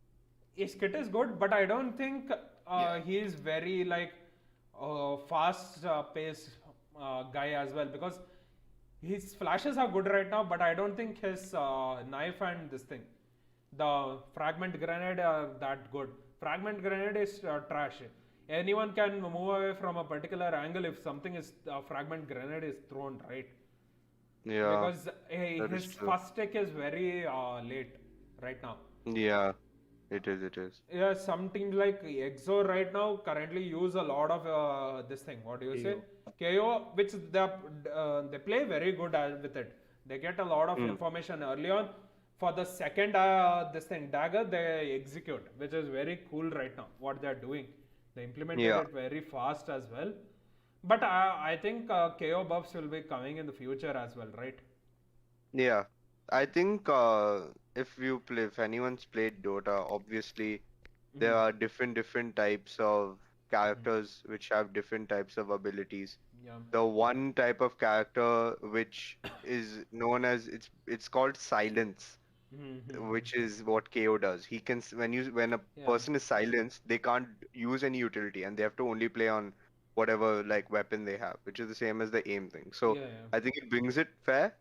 S2: His kit is good, but I don't think
S3: Yeah.
S2: he is very like fast pace guy as well, because his flashes are good right now, but I don't think his knife and this thing, the fragment grenade are that good. Fragment grenade is trash. Anyone can move away from a particular angle if something is fragment grenade is thrown, right?
S4: Yeah,
S2: Because
S4: that is
S2: his
S4: true.
S2: first tick is very late right now.
S4: Yeah, it is.
S2: Yeah, some teams like EXO right now currently use a lot of this thing. What do you say? KO, which they play very good with it. They get a lot of
S4: Hmm.
S2: information early on. For the second this thing dagger, they execute, which is very cool right now. What they are doing, they implemented
S4: Yeah,
S2: it very fast as well. But I think KO buffs will be coming in the future as well, right?
S4: yeah. I think if anyone's played Dota, obviously there
S2: Mm-hmm.
S4: are different types of characters which have different types of abilities.
S2: Yeah.
S4: The one type of character which is known as it's called silence,
S2: Mm-hmm.
S4: which is what KO does. He can when a
S2: Yeah.
S4: person is silenced, they can't use any utility and they have to only play on whatever like weapon they have, which is the same as the aim thing. So
S2: Yeah. Yeah.
S4: I think it brings it fair,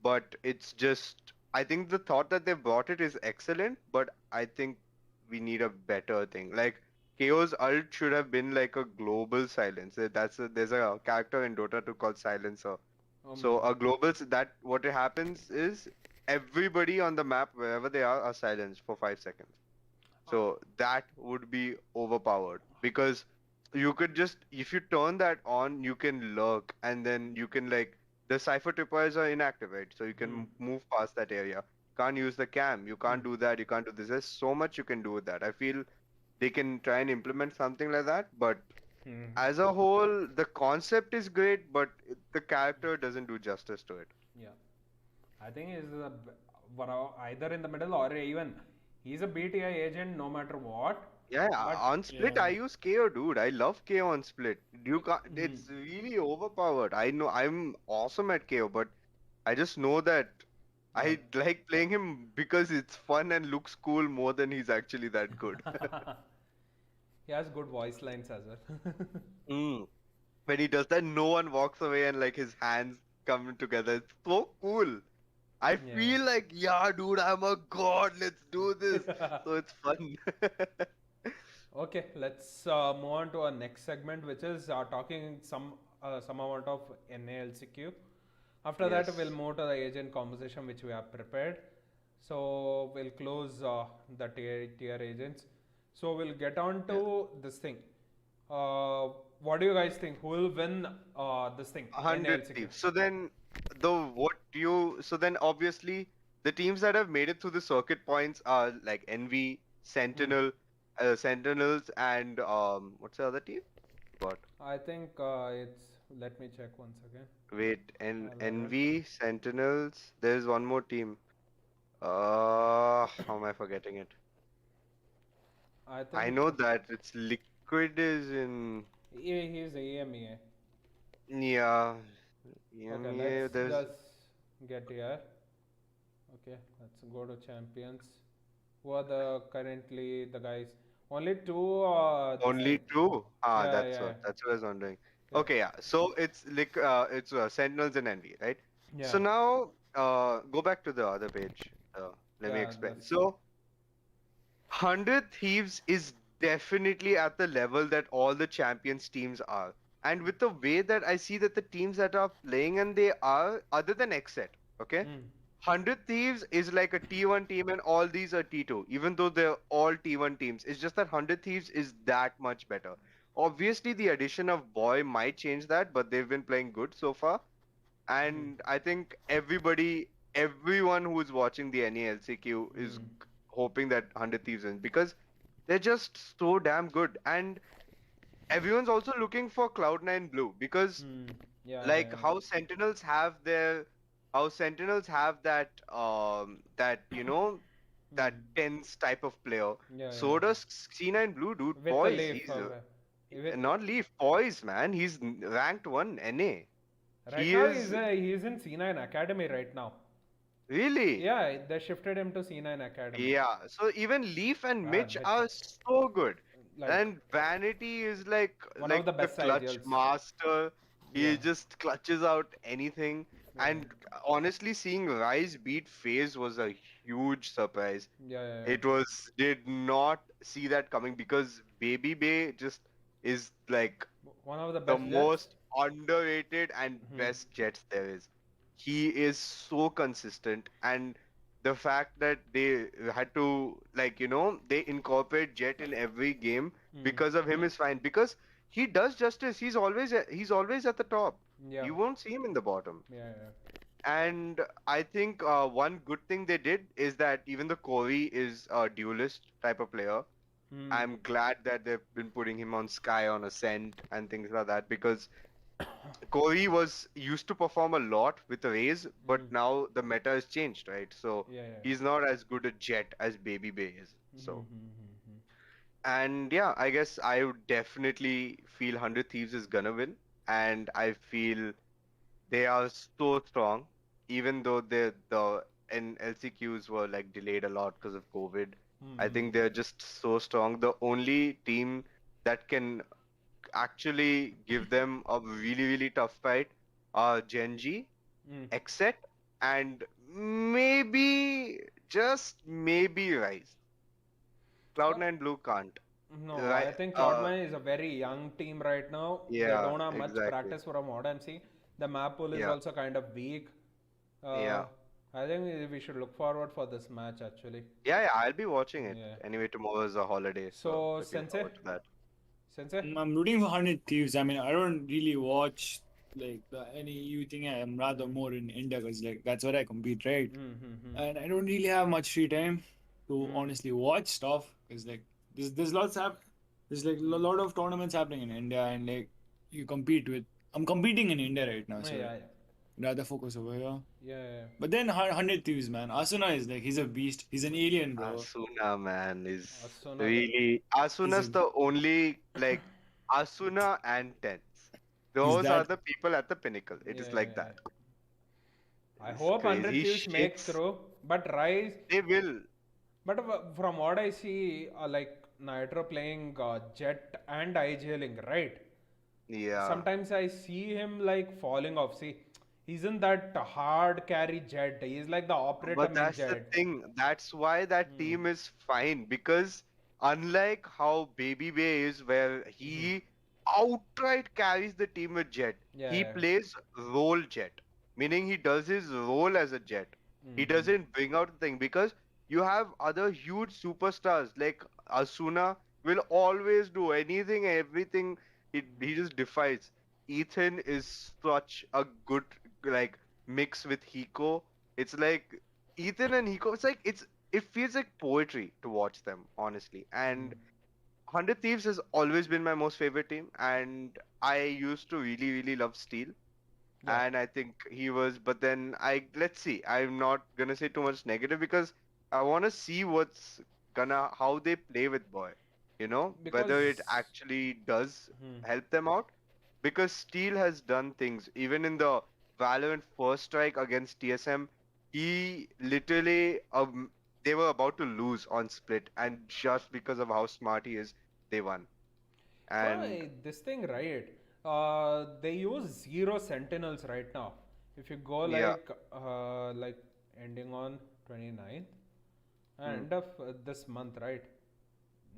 S4: but it's just I think the thought that they brought it is excellent, but I think we need a better thing. Like KO's ult should have been like a global silence. There's a character in Dota 2 called Silencer. So a global that what it happens is everybody on the map wherever they are silenced for 5 seconds. So that would be overpowered because you could just if you turn that on, you can lurk and then you can like the cipher tripwires are inactive, right? So you can
S2: Hmm.
S4: move past that area. Can't use the cam. You
S2: Hmm.
S4: can't do that. You can't do this. There's so much you can do with that. I feel they can try and implement something like that, but
S2: Hmm.
S4: as a whole, the concept is great, but the character doesn't do justice to it.
S2: Yeah, I think he's either in the middle or even he's a BTI agent no matter what.
S4: Yeah,
S2: But
S4: on Split,
S3: Yeah.
S4: I use KO, dude. I love KO on Split. You can't,
S2: mhm.
S4: it's really overpowered. I know I'm awesome at KO, but I just know that
S2: Yeah.
S4: I like playing him because it's fun and looks cool more than he's actually that good.
S2: He has good voice lines as well.
S4: Mm. When he does that, no one walks away and like his hands come together. It's so cool. I
S2: Yeah.
S4: feel like, yeah, dude, I'm a god. Let's do this. So it's fun.
S2: Okay, let's move on to our next segment, which is talking some amount of NALCQ. After that, we'll
S4: Yes.
S2: move to the agent conversation, which we have prepared. So we'll close the tier agents. So we'll get on
S4: Yeah.
S2: to this thing. Uh, what do you guys think? Who will win this thing?
S4: 100
S2: NALCQ.
S4: thieves. So then so then obviously the teams that have made it through the circuit points are like NV,
S2: Hmm.
S4: Sentinels and what's the other team? What?
S2: I think it's. Let me check once again.
S4: Wait,
S2: Valorant.
S4: NV, Sentinels. There's one more team. How am I forgetting it?
S2: I
S4: I
S2: think
S4: know that it's Liquid is in
S2: he's EMEA.
S4: yeah,
S2: Okay,
S4: EMEA.
S2: let's
S4: There's
S2: just get here. Okay, let's go to champions. Who are the currently the guys? Only two. This
S4: only
S2: thing.
S4: two. Ah,
S2: Yeah,
S4: that's
S2: yeah,
S4: what I was wondering. Okay, yeah. So it's Sentinels and Envy, right?
S2: Yeah.
S4: So now go back to the other page. Let me
S2: Yeah.
S4: explain. So 100 Thieves is definitely at the level that all the champions teams are. And with the way that I see that the teams that are playing and they are, other than Xset, okay?
S2: Mm.
S4: 100 Thieves is like a T1 team and all these are T2, even though they're all T1 teams. It's just that 100 Thieves is that much better. Obviously, the addition of Boy might change that, but they've been playing good so far.
S2: Mm.
S4: And I think everyone who's watching the NALCQ is
S2: Mm.
S4: hoping that 100 Thieves wins because they're just so damn good. And everyone's also looking for Cloud9 Blue because
S2: Mm. Yeah. Yeah.
S4: like how Sentinels have that
S2: Mm.
S4: that tense type of player.
S2: Yeah.
S4: So
S2: Yeah.
S4: does C9 Blue, dude.
S2: With the
S4: Boys,
S2: leaf.
S4: he's
S2: With,
S4: not Leaf, Poise, man. He's ranked one NA.
S2: right
S4: He
S2: now
S4: is
S2: he's in C9 Academy right now.
S4: really.
S2: Yeah, they shifted him to C9 Academy.
S4: Yeah, so even Leaf and
S2: Ah,
S4: Mitch are so good.
S2: like
S4: And Vanity is
S2: one of
S4: like
S2: the
S4: the
S2: best
S4: clutch
S2: ideals.
S4: master.
S2: Yeah.
S4: He just clutches out anything.
S2: Yeah.
S4: And honestly, seeing Rise beat FaZe was a huge surprise.
S2: Yeah. Yeah.
S4: It was did not see that coming because Baby Bay just is like
S2: One of the
S4: the
S2: best jets.
S4: most underrated and
S2: Hmm.
S4: best Jets there is. He is so consistent, and the fact that they had to they incorporate Jet in every game
S2: Hmm.
S4: because of him is fine because he does justice. He's always at the top.
S2: Yeah.
S4: You won't see him in the bottom.
S2: Yeah. Yeah.
S4: And I think one good thing they did is that even the Corey is a duelist type of player.
S2: Hmm.
S4: I'm glad that they've been putting him on Sky on Ascent and things like that because Corey was used to perform a lot with Raze, but
S2: Hmm.
S4: now the meta has changed, right? So
S2: Yeah. Yeah.
S4: he's not as good a Jet as Baby Bay is.
S2: Hmm.
S4: So,
S2: Hmm.
S4: and yeah, I guess I would definitely feel 100 Thieves is gonna win, and I feel they are so strong, even though the LCQs were like delayed a lot because of COVID.
S2: Hmm.
S4: I think they're just so strong. The only team that can actually give them a really, really tough fight are Genji,
S2: Hmm.
S4: Exet, and maybe, just maybe Rise.
S2: Uh,
S4: Cloud9 Blue can't.
S2: No,
S4: Right?
S2: I think Cloud9 is a very young team right now. They
S4: Yeah,
S2: don't have much
S4: exactly.
S2: practice from what I'm seeing. The map pool is
S4: Yeah,
S2: also kind of weak. Uh,
S4: yeah.
S2: I think we should look forward for this match actually.
S4: Yeah, yeah, I'll be watching it.
S2: Yeah.
S4: Anyway, tomorrow is a holiday, so
S2: So,
S4: looking
S2: Sensei?
S4: forward to that.
S2: Sensei?
S3: I'm rooting for 100 Thieves. I mean, I don't really watch like any you think I'm rather more in India because like that's where I compete, right?
S2: Mm-hmm.
S3: And I don't really have much free time to
S2: Mm.
S3: honestly watch stuff because like there's like a lot of tournaments happening in India and like you compete with. I'm competing in India right now,
S2: Yeah,
S3: so
S2: yeah,
S3: rather focus over here.
S2: yeah.
S3: But then 100 Thieves, man. Asuna is like he's a beast. He's an alien, bro.
S4: Asuna, man, is
S2: Asuna, the
S4: really
S3: He's
S4: Asuna's
S3: a
S4: the only Asuna and Tense.
S3: he's
S4: Those are
S3: that
S4: the people at the pinnacle. It
S2: yeah,
S4: is like
S2: yeah.
S4: that.
S2: I
S4: It's
S2: hope
S4: crazy.
S2: 100
S4: He
S2: Thieves makes
S4: shakes.
S2: through, but Rise.
S4: They will.
S2: But from what I see, like Nitro playing Jet and IGLing, right?
S4: Yeah.
S2: Sometimes I see him like falling off. See, he's in that hard carry Jet. He's like the operator
S4: But
S2: main
S4: that's the
S2: Jet.
S4: thing. That's why that
S2: Hmm.
S4: team is fine because unlike how Baby Bay is, where
S2: Hmm.
S4: he outright carries the team with Jet,
S2: Yeah,
S4: he
S2: yeah.
S4: plays role Jet, meaning he does his role as a Jet. He
S2: Hmm.
S4: doesn't bring out the thing because you have other huge superstars like Asuna will always do anything, everything. He just defies. Ethan is such a good like mix with Hiko. It's like Ethan and Hiko. It feels like poetry to watch them, honestly.
S2: Hmm.
S4: And 100 Thieves has always been my most favorite team, and I used to really, really love Steel.
S2: Yeah.
S4: And I think he was, but then let's see. I'm not gonna say too much negative because I wanna see how they play with Boy. Whether it
S2: Because.
S4: actually does
S2: Hmm.
S4: help them out because Steel has done things even in the Valorant first strike against TSM. He literally they were about to lose on split, and just because of how smart he is, they won.
S2: So
S4: And
S2: this thing, right? They use 0 sentinels right now. If you go
S4: Yeah.
S2: like ending on 29th,
S4: Hmm.
S2: end of this month, right?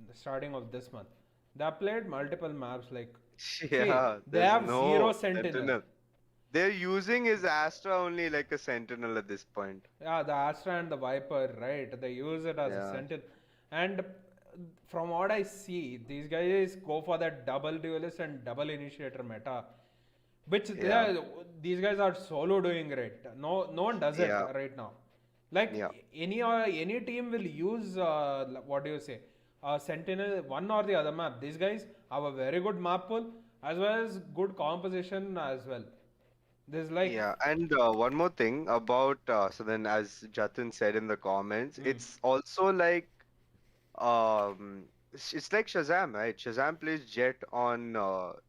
S2: The starting of this month, they have played multiple maps. Like, see,
S4: Yeah,
S2: they
S4: there's
S2: have 0
S4: no
S2: sentinel.
S4: sentinel. They're using his Astra only like a sentinel at this point.
S2: Yeah, the Astra and the Viper, right? They use it as a
S4: Yeah.
S2: sentinel. And from what I see, these guys go for that double duelist and double initiator meta, which
S4: Yeah.
S2: these guys are solo doing it. No one does it
S4: Yeah.
S2: right now. Like
S4: Yeah.
S2: any team will use what do you say, sentinel one or the other map. These guys have a very good map pool as well as good composition as well. There's like
S4: Yeah, and one more thing about so then as Jatin said in the comments,
S2: mm,
S4: it's also like it's like Shazam, right? Shazam plays Jet on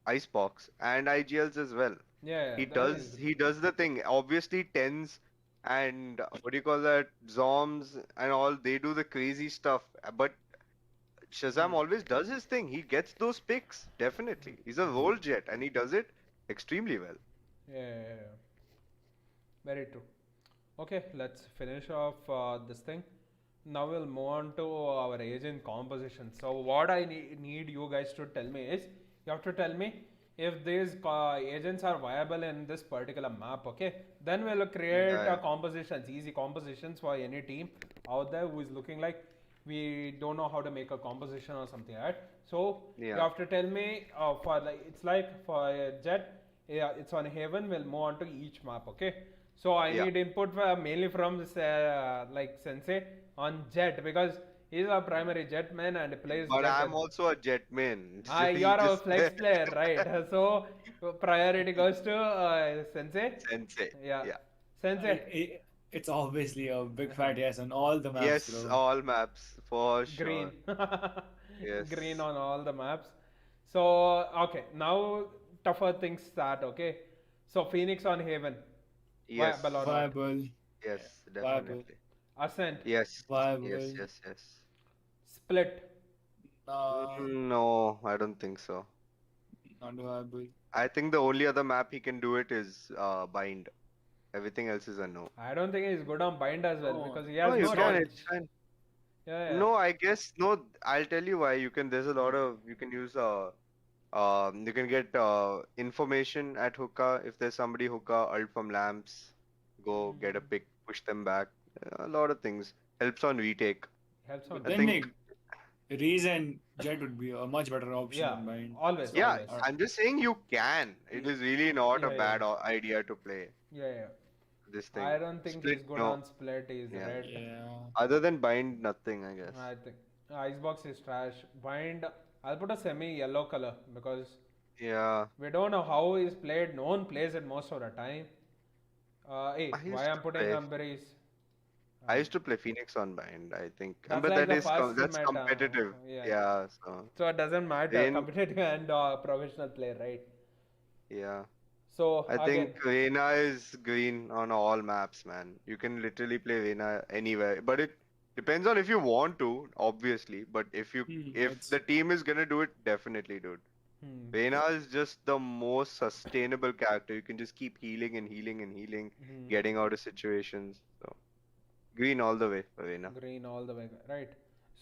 S4: Icebox and IGLs as well.
S2: yeah,
S4: He
S2: that is
S4: does he does the thing. Obviously tens and what do you call that? Zoms and all they do the crazy stuff. But Shazam always does his thing. He gets those picks, definitely. He's a roll jet and he does it extremely well.
S2: yeah. Very true. Okay, let's finish off this thing. Now we'll move on to our agent composition. So what I need you guys to tell me is, you have to tell me if these agents are viable in this particular map. Okay, then we'll create
S4: Yeah,
S2: compositions, easy compositions for any team out there who is looking like we don't know how to make a composition or something, right? So
S4: yeah.
S2: you
S4: Yeah.
S2: have to tell me for like it's like for Jet, yeah, it's on Haven. We'll move on to each map. Okay. So I
S4: Yeah.
S2: need input mainly from this, like Sensei on Jet because he's a primary Jet man and plays
S4: But
S2: Jet.
S4: I'm also a jet man.
S2: Ah,
S4: So
S2: you
S4: he
S2: are a
S4: just
S2: flex player, right? So priority goes to Sensei.
S4: sensei.
S2: Yeah,
S4: Yeah.
S2: Sensei.
S3: It's obviously a big fat yes on all the maps,
S4: Yes,
S3: bro.
S4: all maps for
S2: Green.
S4: sure. Yes.
S2: Green on all the maps. So, okay, now tougher things start, okay? So, Phoenix on Haven.
S4: Yes.
S2: Viable or not?
S3: Viable,
S4: Yes,
S3: viable,
S4: definitely.
S2: Ascent.
S4: Yes. Yes,
S3: viable.
S4: yes, yes.
S2: Split.
S4: No, I don't think so.
S3: Not viable.
S4: I think the only other map he can do it is bind. Everything else is a no.
S2: I don't think he's good on bind as well
S3: No,
S2: because he
S4: No,
S2: has
S4: you
S2: no
S4: can,
S2: range.
S4: it's fine.
S2: Yeah, yeah.
S4: No, I guess no. I'll tell you why. You can. There's a lot of. You can use you can get information at hookah if there's somebody hookah ult from lamps. Go get a pick, push them back. A lot of things. Helps on retake.
S2: Helps on
S3: but
S4: I
S3: then
S2: retake.
S4: think.
S3: like Raze and Jet would be a much better option
S2: Yeah,
S3: than Bind.
S2: always,
S3: So,
S4: Yeah,
S2: always.
S4: I'm just saying you can. It is really not a
S2: Yeah, yeah.
S4: bad idea to play
S2: Yeah, yeah.
S4: this thing.
S2: I don't think
S4: Split,
S2: he's good
S4: no.
S2: on split. He's
S4: Yeah.
S2: red.
S3: yeah.
S4: Other than bind, nothing, I guess.
S2: I think Icebox is trash. Bind, I'll put a semi yellow color because
S4: Yeah.
S2: we don't know how he's played. No one plays it most of the time. Hey,
S4: I
S2: why
S4: used
S2: I'm
S4: to
S2: putting
S4: play.
S2: Umberries?
S4: I used to play Phoenix on bind, I think.
S2: That's
S4: But
S2: like
S4: that
S2: the
S4: is
S2: first
S4: that's
S2: meta.
S4: competitive.
S2: Yeah.
S4: Yeah, so
S2: So it doesn't matter,
S4: Rain,
S2: competitive and professional player, right?
S4: yeah.
S2: So
S4: I
S2: again,
S4: think Reina is green on all maps, man. You can literally play Reina anywhere. But it depends on if you want to, obviously. But if
S3: That's
S4: the team is gonna do it, definitely do it.
S2: hmm,
S4: Reina is just the most sustainable character. You can just keep healing and healing and healing,
S2: hmm,
S4: getting out of situations. So green all the way for Reina.
S2: green all the way, right?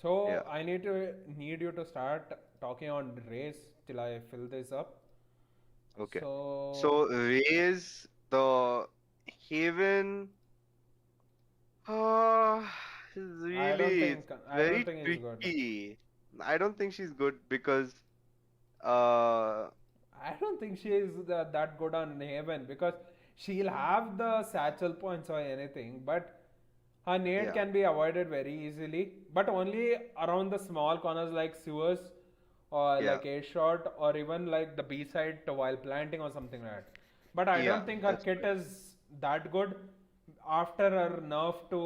S2: So
S4: Yeah.
S2: I need you to start talking on race till I fill this up.
S4: Okay.
S2: So
S4: So raise the Haven. Uh,
S2: I don't
S4: really, it's
S2: think I don't
S4: very
S2: think he's good.
S4: tricky. I don't think she's good because uh
S2: I don't think she is that good on Haven because she'll have the satchel points or anything, but her nade
S4: yeah,
S2: can be avoided very easily, but only around the small corners like sewers or
S4: yeah,
S2: like A shot or even like the B side while planting or something like that. But I
S4: yeah,
S2: don't think her
S4: that's
S2: kit
S4: right.
S2: is that good after her nerf to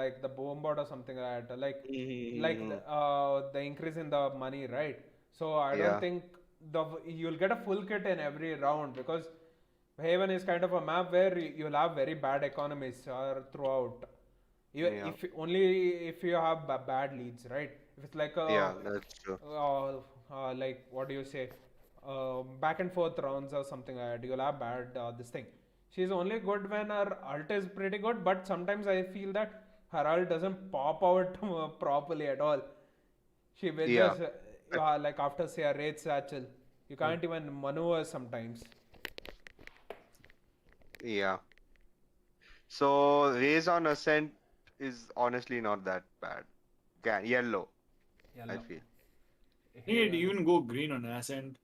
S2: like the bombard or something like that. Like
S4: Mm-hmm.
S2: the increase in the money, right? So I don't
S4: Yeah,
S2: think you'll get a full kit in every round because Haven is kind of a map where you'll have very bad economies throughout.
S4: yeah,
S2: Only if you have bad leads, right? If it's like
S4: yeah, that's true.
S2: like what do you say? back and forth rounds or something like that. You'll have bad this thing. She's only good when her ult is pretty good, but sometimes I feel that her ult doesn't pop out properly at all. She will
S4: Yeah,
S2: just like after say a raid satchel, you can't even maneuver sometimes.
S4: yeah. So Raise on Ascent is honestly not that bad. Yellow, I
S2: Yellow.
S4: feel.
S3: I think it even go green on Ascent.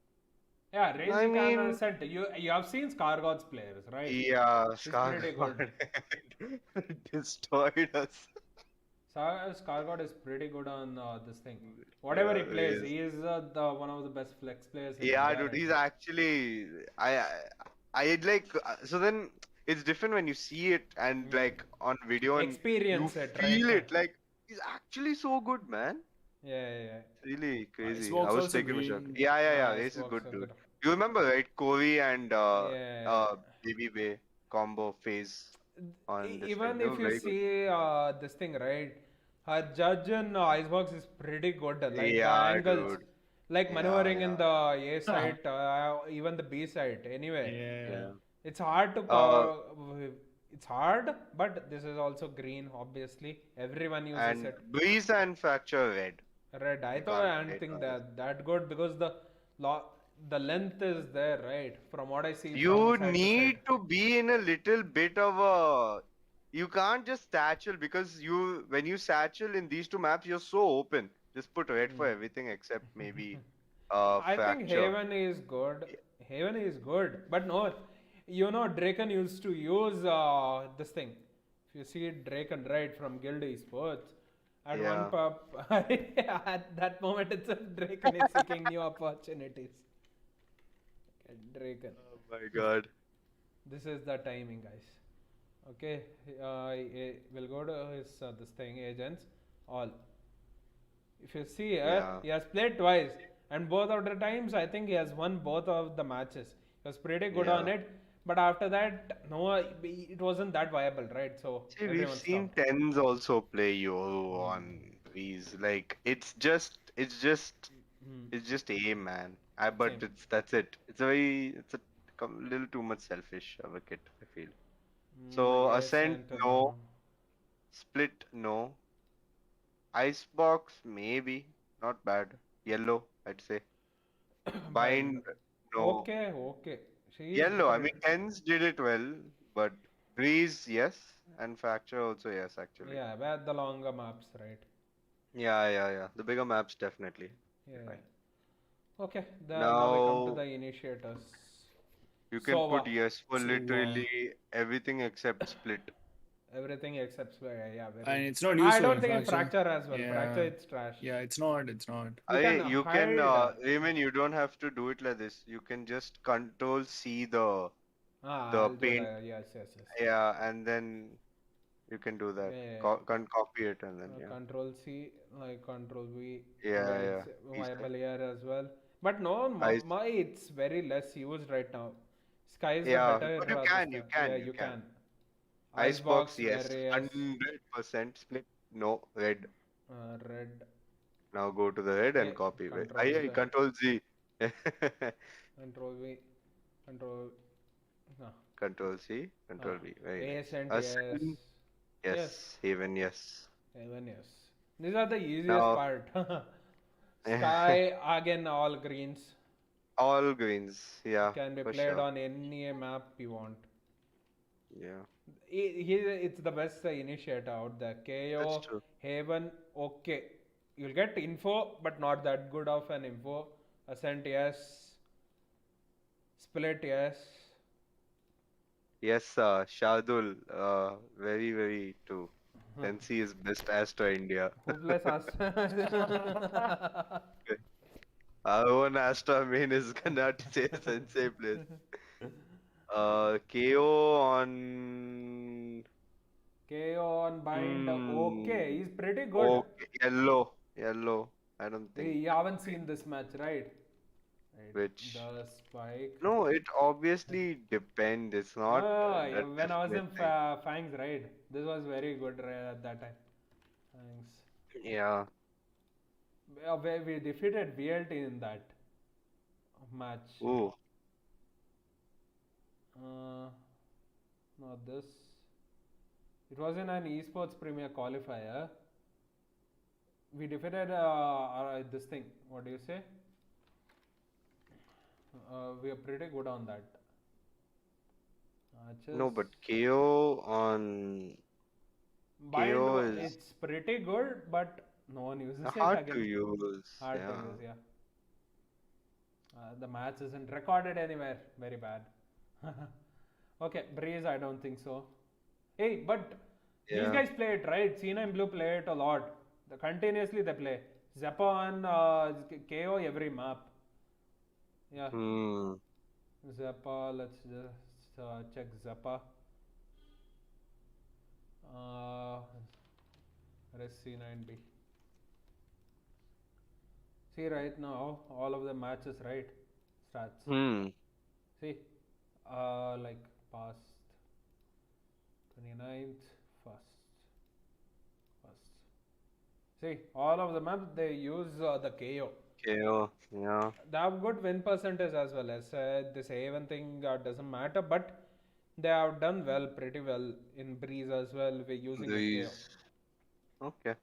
S2: Yeah, raise
S4: I
S2: you can
S4: mean,
S2: set. You have seen Scar God's players, right?
S4: yeah,
S2: He's pretty good.
S4: Scargard destroyed us.
S2: Scar God is pretty good on this thing. Whatever
S4: Yeah,
S2: he plays,
S4: Raise.
S2: he is the one of the best flex players in
S4: Yeah,
S2: India
S4: dude,
S2: right
S4: he's
S2: now.
S4: actually I like so then it's different when you see it and like on video and you
S2: Experience it, right?
S4: feel it like he's actually so good, man.
S2: Yeah.
S4: Really crazy. I
S3: Icebox
S4: was
S3: also
S4: taken with shock.
S3: green.
S4: Yeah.
S2: Nice
S4: Ace is
S2: box.
S4: good, dude. You remember, right? Corey and
S2: Yeah.
S4: Baby Bay combo phase on this thing.
S2: Even
S4: They
S2: if
S4: were
S2: you
S4: very good.
S2: see this thing, right? Her judge in Icebox is pretty good. Like the
S4: Yeah,
S2: angles,
S4: dude.
S2: like maneuvering in
S4: Yeah.
S2: the A side, even the B side. Anyway,
S3: Yeah.
S4: Yeah.
S2: it's hard to
S4: Uh,
S2: it's hard, but this is also green. Obviously, everyone uses
S4: and
S2: it.
S4: Breeze and Fracture red.
S2: Red. I
S4: You
S2: thought
S4: can't
S2: I don't
S4: hate
S2: think
S4: on this.
S2: that good because lo- the length is there, right? From what I see from
S4: You
S2: side to side.
S4: need to be in a little bit of a. You can't just satchel because when you satchel in these two maps, you're so open. Just put red for everything except maybe
S2: I think
S4: Fracture.
S2: Haven is good. Haven is good, but no, Draken used to use this thing. If you see Draken right from Guild Esports, at one
S4: Yeah.
S2: pub, at that moment itself, Draken is seeking new opportunities. Draken.
S4: Oh my God.
S2: This is the timing, guys. Okay, we'll go to his this thing agents all. If you see here,
S4: Yeah.
S2: he has played twice, and both of the times I think he has won both of the matches. He was pretty good on
S4: Yeah.
S2: it, but after that, no, it wasn't that viable, right? So
S4: See, we've
S2: everyone
S4: seen
S2: stopped.
S4: tens also play Yoru on these. Like it's just aim, man. But
S2: Same.
S4: that's it. It's a little too much selfish of a kit, I feel.
S2: My
S4: So Ascent,
S2: ascent,
S4: no. Split, no. Icebox, maybe. Not bad. Yellow, I'd say.
S2: Bind.
S4: Bind, no.
S2: Okay. She is
S4: Yellow, I
S2: good.
S4: mean, tens did it well, but Breeze, yes. And Fracture also, yes, actually.
S2: Yeah, where the longer maps, right?
S4: Yeah. The bigger maps, definitely. Be
S2: Yeah.
S4: fine.
S2: Okay, now we come to
S4: Now,
S2: the initiators.
S4: you can put
S2: Sova.
S4: yes for
S3: So,
S4: literally everything except split.
S2: Everything except yeah,
S3: and
S2: very.
S3: it's not
S2: I
S3: useful
S2: don't
S3: in
S2: think in
S3: Fracture.
S2: fracture as well. Fracture
S3: Yeah.
S2: it's trash.
S3: Yeah, it's not. It's not.
S2: You can
S4: You can,
S2: hide.
S4: Raymond, you don't have to do it like this. You can just control C the
S2: I'll do
S4: paint,
S2: that. Yes.
S4: yeah, and then you can do that.
S2: Yeah.
S4: Copy it and then yeah,
S2: Control C, like Control V.
S4: yeah,
S2: Yeah,
S4: yeah.
S2: it's
S4: Easy.
S2: viable here as well. But no,
S4: I
S2: my it's very less used right now. Sky is the
S4: Yeah,
S2: better
S4: but you
S2: this
S4: can,
S2: thing. Yeah, you
S4: you can.
S2: can.
S4: Icebox,
S2: Icebox,
S4: yes,
S2: very yes.
S4: 100% split. No, red.
S2: Red.
S4: Now go to the red and
S2: Yeah,
S4: copy. Right?
S2: Control Z.
S4: Control Z.
S2: Control V. Control. No.
S4: Control C, Control
S2: Ah,
S4: V. Very nice.
S2: Ascent, yes.
S4: Ascend,
S2: Yes.
S4: yes. Haven, yes.
S2: Even yes. These are the easiest
S4: Now,
S2: part. Sky, again, all greens.
S4: all greens. Yeah,
S2: Can be
S4: for
S2: played
S4: sure.
S2: on any map you want.
S4: Yeah,
S2: It's the best initiator out there.
S4: that's
S2: KO,
S4: true.
S2: Haven, okay. You'll get info, but not that good of an info. Ascent, yes. Split, yes.
S4: Yes, Shardul, very true. Tensi is best Astra India.
S2: Who plays Astra?
S4: Our own Astra main is gonna say Sensei plays. KO on.
S2: KO on bind,
S4: Hmm.
S2: okay. He's pretty good.
S4: Okay, yellow. I don't think
S2: You haven't seen this match, right? Right.
S4: which.
S2: The spike.
S4: No, it obviously depends. It's not a
S2: When I was
S4: definite
S2: in
S4: thing.
S2: Fangs, right? This was very good at that time. Thanks.
S4: Yeah.
S2: We defeated VLT in that match.
S4: Ooh.
S2: Not this. It was in an esports premier qualifier. We defeated this thing. What do you say? We are pretty good on that.
S4: No,
S2: Matches.
S4: but KO on
S2: Bind,
S4: KO is
S2: it's pretty good, but no one uses it
S4: hard to
S2: against.
S4: use.
S2: Hard to
S4: Yeah.
S2: use, yeah. The match isn't recorded anywhere. Very bad. Okay, Breeze, I don't think so. Hey, but these
S4: Yeah.
S2: guys play it, right? Cena and Blue play it a lot. Continuously they play. Zeppa on KO every map. Yeah.
S4: Hmm.
S2: Zeppa, let's just check Zeppa. Where is C9B? See right now, all of the matches, right? Stats.
S4: Hmm.
S2: See, like past 29th, first. See, all of the maps they use the KO.
S4: KO. Yeah.
S2: They have good win percentage as well. As this A1 thing doesn't matter, but they have done well, pretty well in Breeze as well. We're using the KO.
S4: These. Okay.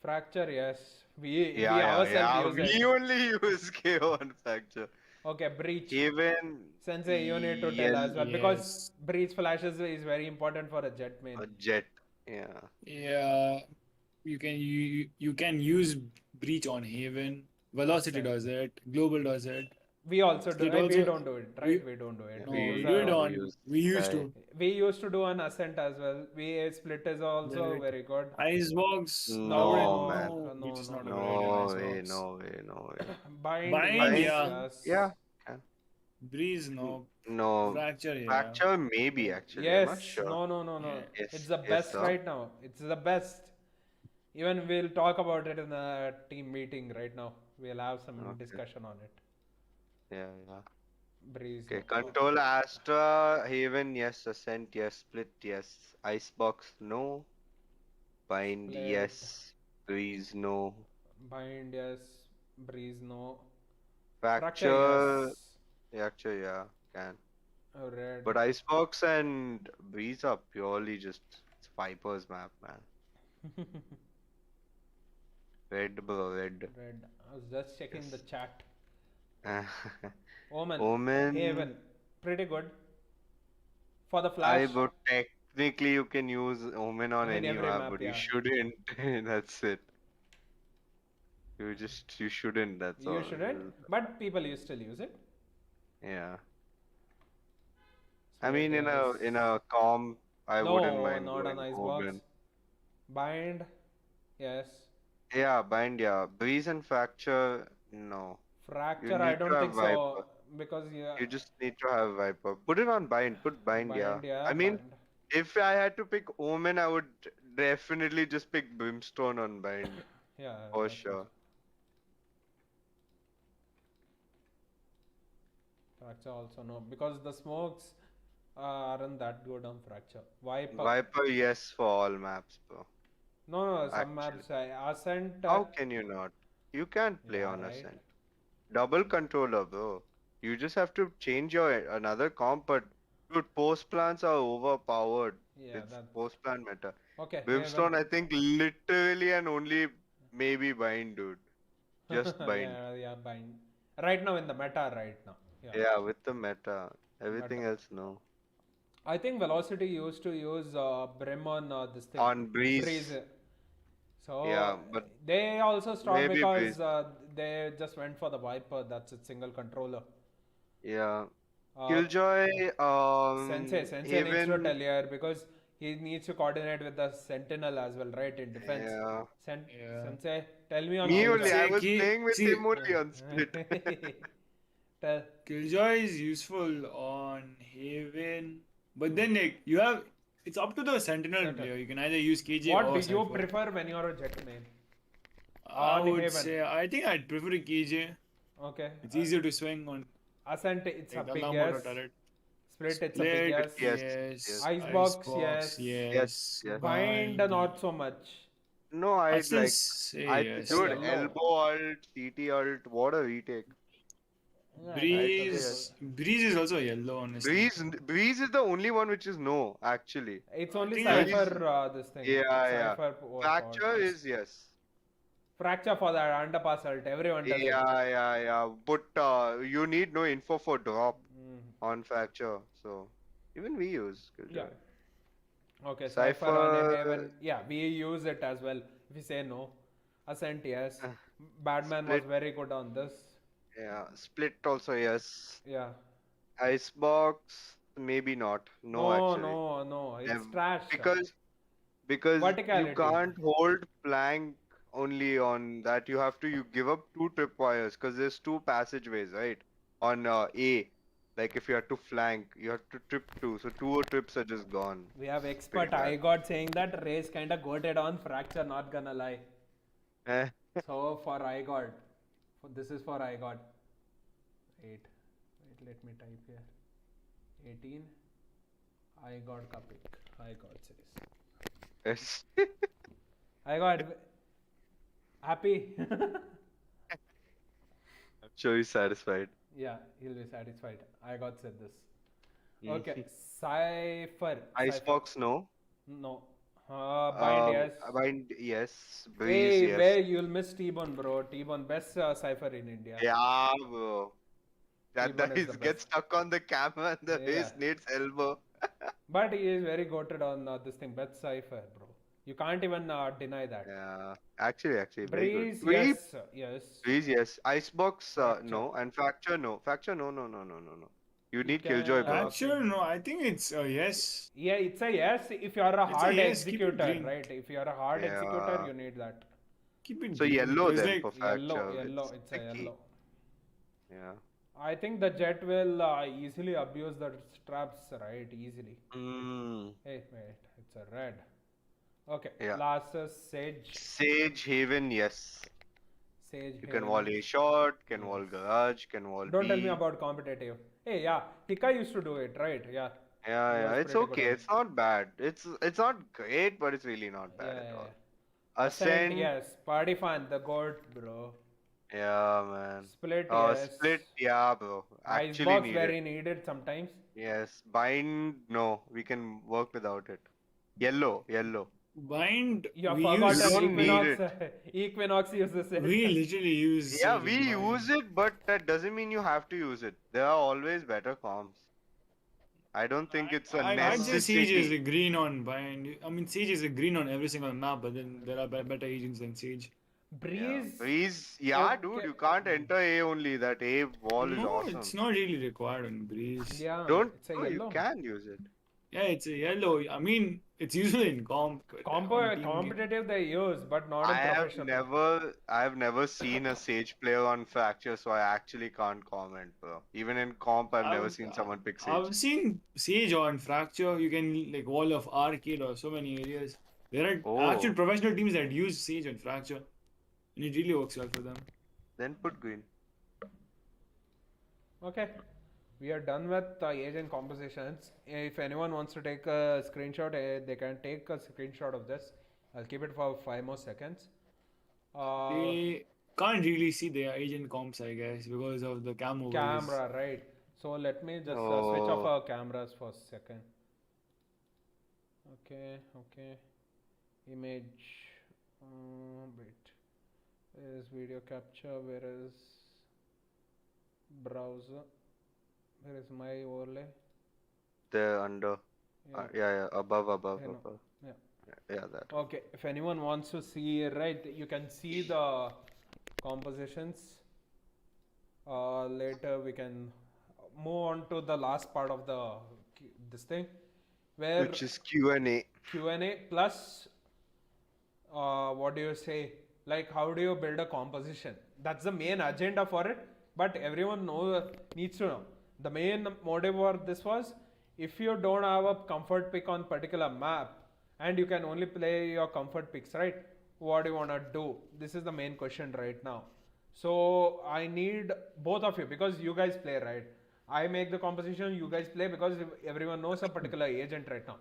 S2: Fracture, yes. We
S4: Yeah.
S2: ourselves use
S4: We
S2: it.
S4: only use KO on Fracture.
S2: Okay, Breach.
S4: Even
S2: Sensei, you need to tell as well because
S3: Yes.
S2: Breach flashes is very important for a jet main.
S4: a Jet. Yeah.
S3: Yeah. You can use breach on Haven. Velocity
S2: Ascent.
S3: does it. Global does it.
S2: We also do.
S3: It
S2: We
S3: also
S2: don't do it, right? We don't do it.
S3: no,
S2: We use
S3: we do it
S2: a,
S3: on.
S4: use
S3: We used
S4: Sky.
S3: to.
S2: we used to do an Ascent as well. We split is also
S3: Right.
S2: very good.
S3: Icebox.
S4: No, man.
S2: No,
S3: Breach is
S2: no,
S3: not
S2: no.
S3: a good idea on
S4: No way.
S3: Icebox.
S4: No way. No way.
S2: Bind,
S3: Bind,
S2: yes,
S3: yeah.
S2: yes.
S4: Yeah.
S3: Breeze, no.
S4: No.
S3: Fracture, yeah.
S4: Fracture maybe actually. I'm
S2: Yes,
S4: not sure.
S2: no.
S3: Yeah.
S4: Yes.
S2: It's the
S4: yes,
S2: best
S4: sir.
S2: right now. It's the best. Even we'll talk about it in a team meeting right now. We'll have some
S4: Okay.
S2: discussion on it.
S4: Yeah.
S2: Breeze.
S4: Okay.
S2: no.
S4: Control Astra, Haven, yes. Ascent, yes. Split, yes. Icebox, no. Bind,
S2: Split.
S4: yes. Breeze, no.
S2: Bind, yes. Breeze, no.
S4: Fracture,
S2: yes.
S4: Fracture, yeah, can.
S2: Red.
S4: But Icebox and Breeze are purely just it's Viper's map, man. Red, bro, red.
S2: Red. I was just checking the chat. Omen.
S4: Omen.
S2: Haven. Pretty good. For the
S4: I
S2: flash.
S4: but technically you can use Omen on
S2: I mean,
S4: any
S2: every
S4: map,
S2: map,
S4: but
S2: yeah.
S4: you shouldn't. That's it. You shouldn't. That's all.
S2: You shouldn't. But people still use it.
S4: Yeah. I
S2: Split,
S4: mean, in
S2: yes.
S4: a comp, I wouldn't
S2: No,
S4: mind
S2: not
S4: going
S2: an icebox.
S4: Omen.
S2: Bind. Yes.
S4: Yeah, bind. Yeah, Breeze and Fracture. No. You
S2: Fracture, I
S4: need to
S2: don't
S4: have
S2: think
S4: Viper.
S2: so. Because yeah.
S4: You just need to have Viper. Put it on bind. Put bind. Yeah.
S2: Bind, yeah.
S4: I mean,
S2: bind.
S4: if I had to pick Omen, I would definitely just pick Brimstone on bind
S2: Yeah.
S4: for
S2: I think
S4: sure.
S2: so. Fracture also no. Because the smokes aren't that good on fracture. Viper.
S4: Viper, yes, for all maps, bro.
S2: No, some
S4: Actually.
S2: maps. Ascent.
S4: How can you not? You can't play
S2: Yeah,
S4: on
S2: right.
S4: Ascent. Double controller, bro. You just have to change your another comp, but dude, post plants are overpowered.
S2: Yeah,
S4: It's
S2: that's
S4: post plant meta.
S2: okay.
S4: Brimstone, I think, literally and only maybe bind, dude. Just bind.
S2: yeah, bind. Right now in the meta, right now. Yeah.
S4: Yeah, with the meta. Everything
S2: Meta.
S4: else, no.
S2: I think Velocity used to use Brim on this thing.
S4: On Breeze.
S2: So
S4: Yeah, but
S2: they also stopped
S4: maybe
S2: because
S4: Breeze.
S2: they just went for the Viper. That's its single controller.
S4: Yeah.
S2: Uh,
S4: Killjoy,
S2: Sensei needs to
S4: Haven.
S2: tell here because he needs to coordinate with the Sentinel as well, right? In defense.
S4: Yeah.
S3: Yeah.
S2: Sensei, tell me on
S4: Me
S2: Killjoy.
S4: only, I was
S3: Key-
S4: playing with
S3: see-
S4: him only on split.
S2: Tell.
S3: Killjoy is useful on Haven, but then like you have it's up to the Sentinel player. You can either use KJ
S2: What
S3: or
S2: do you
S3: Cypher.
S2: prefer when you're a jet main?
S3: I
S2: on
S3: would
S2: Haven?
S3: say I think I'd prefer a KJ.
S2: Okay.
S3: It's easier to swing on
S2: Ascent, it's a
S3: like
S2: big
S3: alarm
S2: yes.
S3: auto turret.
S2: Split, it's a big
S3: Split,
S2: yes.
S4: Yes.
S2: Icebox, yes.
S3: yes.
S4: Yes.
S2: Bind, not so much.
S4: No,
S3: I'd
S4: I'd
S3: still
S4: like,
S3: say
S4: I
S3: yes.
S4: dude,
S2: Yellow.
S4: elbow alt, CT alt, what a retake.
S3: Breeze is also yellow, honestly.
S4: Breeze is the only one which is no, actually.
S2: It's
S3: I
S2: only
S3: think
S2: Cypher,
S4: Breeze,
S2: this thing.
S4: yeah, yeah.
S2: Cypher pod.
S4: Fracture is yes.
S2: Fracture for that underpass ult. Everyone does it.
S4: Yeah. But you need no info for drop
S2: Mm.
S4: on Fracture. So even we use
S2: Yeah.
S4: Killjoy.
S2: Okay, Cypher on
S4: Cypher,
S2: Heaven. Yeah, we use it as well. If we say no. Ascent, yes.
S4: uh,
S2: Batman was
S4: Split,
S2: very good on this.
S4: yeah. Split also yes.
S2: Yeah.
S4: Icebox, maybe not. No,
S2: No,
S4: actually.
S2: no, no. It's
S4: Nev-
S2: trash.
S4: because you
S2: Verticality.
S4: can't hold plank only on that. You give up two tripwires because there's two passageways, right? On A, like if you have to flank, you have to trip two. So two trips are just gone.
S2: We have
S4: Pretty
S2: expert
S4: bad.
S2: I got saying that Ray's kinda goated on Fracture, not gonna lie.
S4: Eh,
S2: So for I got, this is for I got 8. Wait, let me type here. 18. I got Kapik. I got series.
S4: yes.
S2: I got happy.
S4: I'm sure he's satisfied.
S2: Yeah, he'll be satisfied. I got said this.
S4: Mhm.
S2: Okay, Cypher.
S4: Icebox, no.
S2: No. Bind, yes.
S4: Bind, yes. Breeze,
S2: Hey,
S4: yes.
S2: where you'll miss T-Bone, bro. T-Bone, best Cypher in India.
S4: Yeah, bro. That
S2: T-Bone is
S4: is
S2: the
S4: gets
S2: best.
S4: stuck on the camera and the
S2: Yeah.
S4: his Nate's elbow.
S2: But he is very goated on this thing, best Cypher, bro. You can't even deny that.
S4: Yeah, actually, very good.
S2: Breeze, yes. Yes.
S4: Breeze, yes. Icebox,
S2: Fracture.
S4: no. And Fracture, no. Fracture, no. You
S2: You
S4: need
S2: can,
S4: Killjoy, bro.
S3: Fracture, no, I think it's a yes.
S2: Yeah, it's a yes if you are a
S3: It's a
S2: hard
S3: yes, keep it
S2: executor,
S3: green.
S2: right? If you are a hard executor,
S4: Yeah.
S2: you need that.
S3: Keep it
S4: So
S3: green.
S4: yellow
S3: Because,
S4: then
S3: like,
S4: for Fracture.
S2: Yellow, it's a
S4: tricky.
S2: yellow.
S4: Yeah.
S2: I think the Jet will easily abuse the traps, right? Easily.
S4: Mm.
S2: Hey, wait, it's a red. Okay,
S4: Yeah.
S2: last is Sage.
S4: Sage Haven, yes.
S2: Sage.
S4: You can
S2: Haven.
S4: wall A short, can wall
S2: Yes.
S4: garage, can wall
S2: Don't tell
S4: B.
S2: me about competitive. Hey, yeah, Tika used to do it, right? Yeah.
S4: Yeah,
S2: He was
S4: it's
S2: pretty good
S4: okay.
S2: on
S4: It's not bad. It's not great, but it's really not bad
S2: Yeah,
S4: at all.
S2: yeah.
S4: Ascent,
S2: yes. Party fan, the god, bro.
S4: yeah, man.
S2: Split, yes.
S4: Split, yeah, bro. Actually
S2: Icebox,
S4: needed.
S2: very needed sometimes.
S4: Yes. Bind, no. We can work without it. Yellow.
S3: Bind,
S2: You
S3: we
S2: forgot
S3: use.
S2: an
S4: don't need
S2: Equinox. Equinox uses it.
S3: We literally use.
S4: Yeah,
S3: Sage
S4: we
S3: and Bind.
S4: use it, but that doesn't mean you have to use it. There are always better comps. I don't think it's a
S3: I'd say Sage is
S4: necessity.
S3: a green on Bind. I mean, Sage is a green on every single map, but then there are better agents than Sage.
S4: Yeah.
S2: Breeze.
S4: Breeze, yeah, dude,
S2: Okay.
S4: you can't enter A only. That A wall is
S3: No,
S4: awesome.
S3: it's not really required on Breeze.
S2: Yeah,
S4: Don't,
S2: it's a
S4: no, you
S2: yellow.
S4: can use it.
S3: Yeah, it's a yellow. I mean, it's usually in comp. but, on team game-
S2: Competitive they use, but not in professional.
S4: I've never seen a Sage player on Fracture, so I actually can't comment, bro. Even in comp, I've never seen someone pick Sage.
S3: I've seen Sage on Fracture. You can like wall of Arcade or so many areas. There are actual
S4: Oh.
S3: professional teams that use Sage on Fracture, and it really works well for them.
S4: Then put green.
S2: Okay. We are done with agent compositions. If anyone wants to take a screenshot, they can take a screenshot of this. I'll keep it for 5 more seconds.
S3: They can't really see their agent comps, I guess, because of the camo.
S2: Camera, right? So let me just switch off our cameras for a second. Okay. Image. Wait. Where is video capture? Where is browser? Where is my overlay?
S4: There under.
S2: Yeah.
S4: Yeah, above.
S2: I know. Yeah.
S4: Yeah, that.
S2: Okay, if anyone wants to see, right, you can see the compositions. Later we can move on to the last part of this thing, where
S4: Which is Q&A.
S2: Q&A plus what do you say? Like, how do you build a composition? That's the main agenda for it, but everyone needs to know. The main motive for this was, if you don't have a comfort pick on particular map, and you can only play your comfort picks, right? What do you want to do? This is the main question right now. So I need both of you, because you guys play, right? I make the composition, you guys play, because everyone knows a particular agent right now.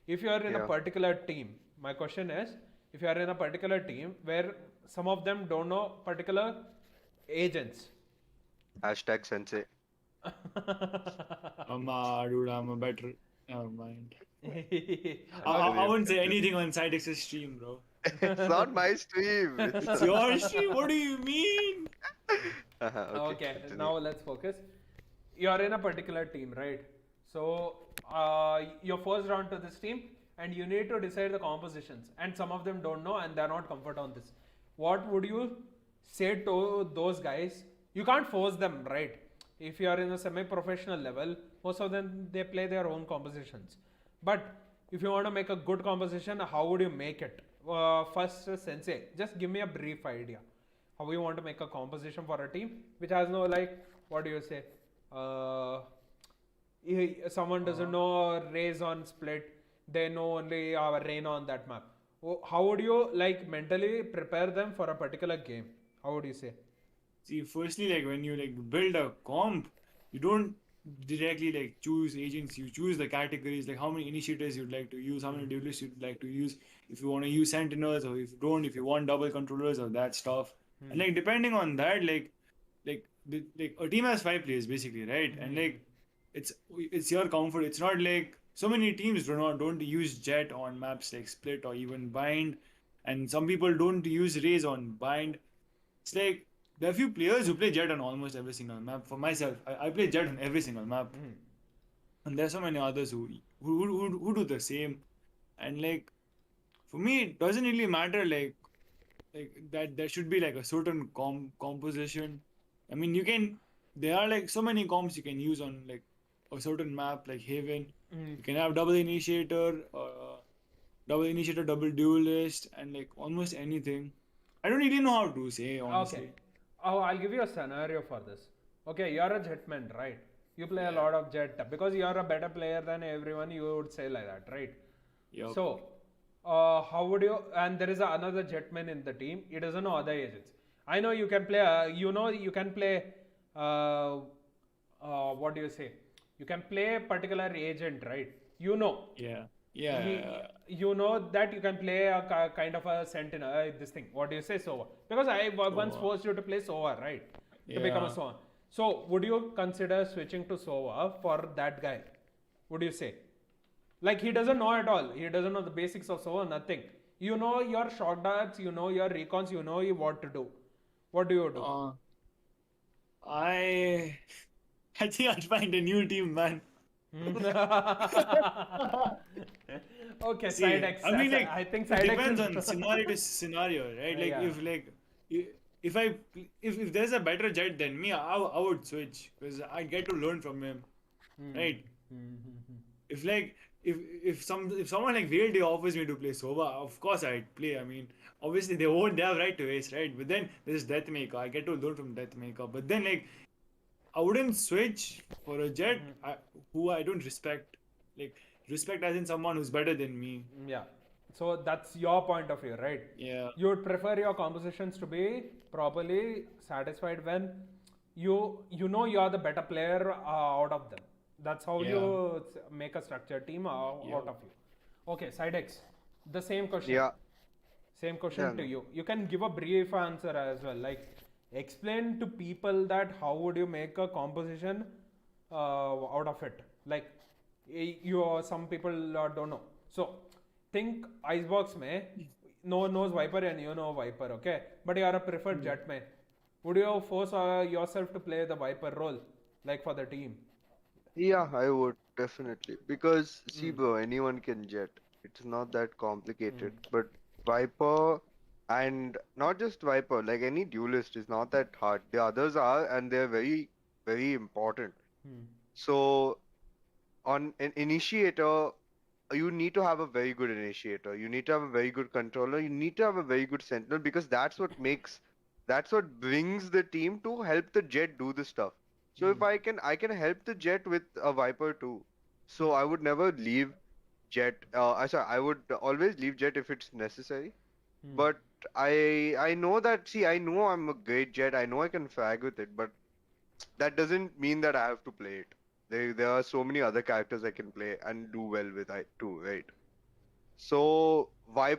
S2: If you are in a particular team, my question is, if you are in a particular team where some of them don't know particular agents,
S4: Hashtag sensei.
S3: Dude, I'm a better. Never mind. I
S4: Continue,
S3: wouldn't say
S4: continue.
S3: anything on SideX's stream, bro.
S4: It's not my stream. It's
S3: It's your stream. What do you mean?
S4: okay,
S2: Okay,
S4: continue.
S2: now let's focus. You're in a particular team, right? So you're first round to this team, and you need to decide the compositions. And some of them don't know, and they're not comfort on this. What would you say to those guys? You can't force them, right? If you are in a semi-professional level, most of them they play their own compositions. But if you want to make a good composition, how would you make it? First, Sensei, just give me a brief idea how you want to make a composition for a team which has no, like, what do you say, someone doesn't know raise on split, they know only our rain on that map. How would you like mentally prepare them for a particular game? How would you say?
S3: See, firstly, like when you like build a comp, you don't directly like choose agents. You choose the categories, like how many initiators you'd like to use, how many duelists you'd like to use. If you want to use sentinels, or if you don't, if you want double controllers or that stuff. And like depending on that, like a team has 5 players basically, right? And like it's your comfort. It's not like so many teams don't use jet on maps like split or even bind, and some people don't use raise on bind. It's like there are few players who play Jet on almost every single map. For myself, I play Jet on every single map, and there's so many others who do the same. And like for me, it doesn't really matter like that there should be like a certain composition. I mean, you can there are like so many comps you can use on like a certain map like Haven. You can have double initiator, double duelist, and like almost anything. I don't really know how to say
S2: Okay.
S3: honestly.
S2: Oh, I'll give you a scenario for this. Okay, you're a jetman, right? You play a
S3: Yeah.
S2: lot of jet because you're a better player than everyone. You would say like that, right?
S3: Yup.
S2: So, how would you? And there is another jetman in the team. He doesn't know other agents. I know you can play. You know you can play. Uh, what do you say? You can play a particular agent, right? You know
S3: Yeah. Yeah.
S2: he, you know that you can play a kind of a sentinel, this thing, what do you say, sova, because once
S3: So,
S2: forced you to play sova, right, to become a
S3: yeah.
S2: sova. So would you consider switching to sova for that guy? Would you say, like, he doesn't know at all, he doesn't know the basics of sova, nothing, you know your shot darts, you know your recons, you know what to do, what do you do?
S3: Uh, I I think I'll find a new team, man.
S2: Okay,
S3: See,
S2: Cydex.
S3: I mean, like,
S2: I think
S3: it
S2: Cydex
S3: depends on
S2: is.
S3: scenario to scenario, right? Like,
S2: Yeah.
S3: i- if I if there's a better jet than me, I would switch because I get to learn from him, right? If like if someone like Real Day offers me to play Sova, of course I'd play. I mean, obviously they have right to ace, right? But then there's Deathmaker. I get to learn from Deathmaker. But then like I wouldn't switch for a jet who I don't respect. Like respect as in someone who's better than me.
S2: Yeah. So that's your point of view, right?
S3: Yeah.
S2: You would prefer your compositions to be properly satisfied when you know you are the better player out of them. That's how
S3: Yeah.
S2: you make a structured team out of you. Okay, Sidex, the same question.
S4: Yeah,
S2: Same question
S4: yeah,
S2: to
S4: no.
S2: you. You can give a brief answer as well. Like, explain to people that how would you make a composition out of it. Like, some people don't know. So, think Icebox में no one knows Viper and you know Viper, okay? But you are a preferred jet man. Would you force yourself to play the Viper role, like for the team?
S4: Yeah, I would definitely because see, bro, anyone can jet. It's not that complicated. But Viper and not just Viper, like any duelist is not that hard. The others are, and they're very, very important. So on an initiator, you need to have a very good initiator. You need to have a very good controller. You need to have a very good sentinel because that's what brings the team to help the jet do the stuff. So if I can help the jet with a Viper too. So I would never leave jet. Sorry, I would always leave jet if it's necessary. But I know that, see, I know I'm a great jet. I know I can frag with it, but that doesn't mean that I have to play it. There are so many other characters I can play and do well with I too, right? So I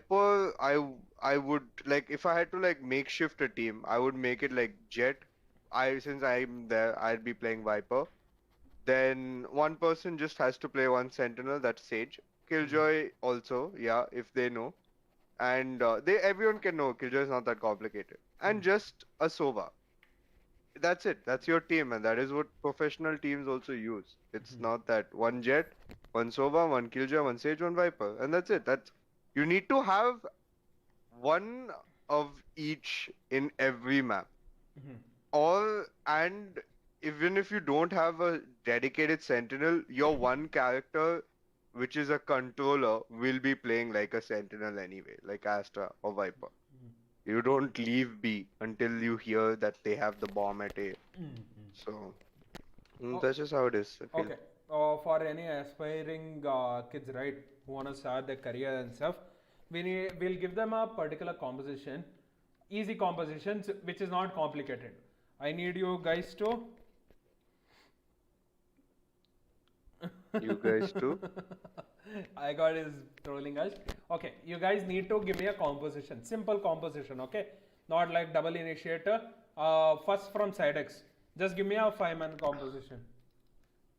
S4: would like, if I had to like makeshift a team, I would make it like Jet, since I'm there, I'd be playing Viper. Then one person just has to play one Sentinel, that's Sage. Killjoy also, yeah, if they know. And they everyone can know Killjoy is not that complicated. And just a Sova. That's it. That's your team, and that is what professional teams also use. It's not that one Jet, one Sova, one Killjoy, one Sage, one Viper, and that's it. That's you need to have one of each in every map. Or and even if you don't have a dedicated Sentinel, your one character, which is a controller, will be playing like a Sentinel anyway, like Astra or Viper. You don't leave B until you hear that they have the bomb at A. So
S2: Oh,
S4: that's just how it is. I feel.
S2: okay. For any aspiring kids, right, who want to start their career and stuff, we'll give them a particular composition, easy compositions, which is not complicated. I need you guys to.
S4: You guys too.
S2: I got is trolling us. Okay, you guys need to give me a composition, simple composition. Okay, not like double initiator. First from SideX, just give me a 5-man composition.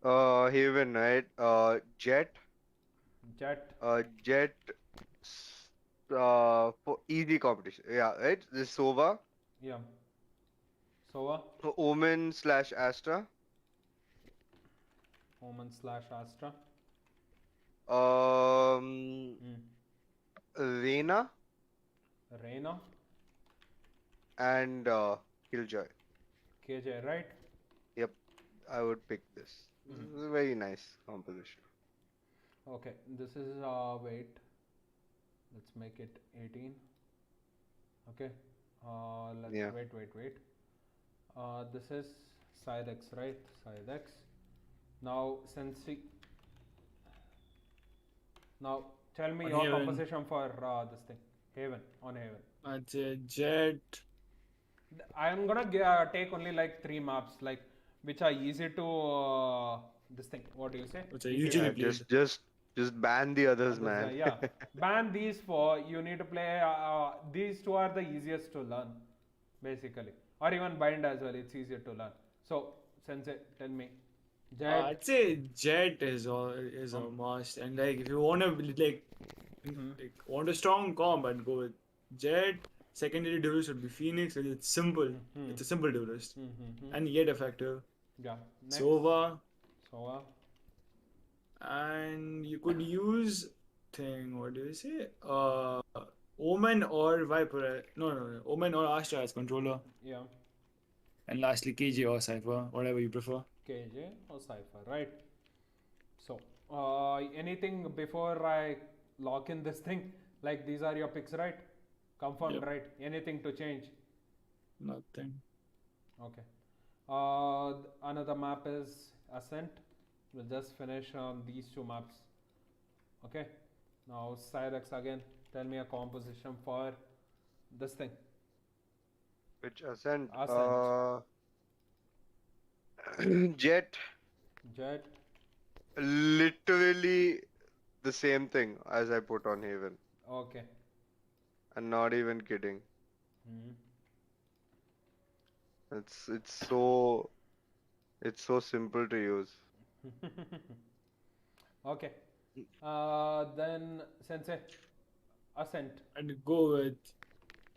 S4: Haven, right? Jet.
S2: Jet.
S4: Jet. For easy competition. Yeah, right. This Sova.
S2: Yeah. Sova.
S4: Omen slash Astra.
S2: Omen slash Astra.
S4: Reina
S2: Reina.
S4: and Killjoy.
S2: KJ, right?
S4: Yep, I would pick this. This is a very nice composition.
S2: Okay, this is wait. Let's make it 18. Okay. Let's
S4: Yeah.
S2: wait. This is SideX, right? SideX. Now, now tell me
S3: On
S2: your
S3: Haven.
S2: composition for this thing. Haven, on Haven.
S3: I'd say Jet.
S2: I'm gonna take only like 3 maps, like which are easy to this thing. What do you say?
S3: Which I
S2: Easy
S3: usually
S2: to-
S3: play.
S4: Just ban the others,
S2: Others,
S4: man.
S2: yeah. Ban these 4. You need to play. These 2 are the easiest to learn, basically, or even bind as well. It's easier to learn. So, Sensei, tell me. Jet.
S3: I'd say Jet is a must, and like if you wanna like want a strong comp, I'd go with Jet. Secondary duelist would be Phoenix, and it's simple. It's a simple duelist, and yet effective.
S2: Yeah. Next.
S3: Sova,
S2: Sova.
S3: and you could use what do you say? Omen or Viper. No. Omen or Astra as controller,
S2: Yeah.
S3: and lastly KJ or Cypher, whatever you prefer.
S2: KJ or Cypher, right? So, anything before I lock in this thing? Like these are your picks, right? Confirmed,
S3: Yep.
S2: right? Anything to change?
S3: Nothing.
S2: Okay. Another map is Ascent. We'll just finish on these 2 maps. Okay. Now Cyrex again. Tell me a composition for this thing.
S4: Which Ascent?
S2: Ascent.
S4: Jet.
S2: Jet.
S4: Literally the same thing as I put on Haven.
S2: Okay.
S4: And not even kidding. It's so simple to use.
S2: Okay. Then Sensei. Ascent.
S3: I'd go with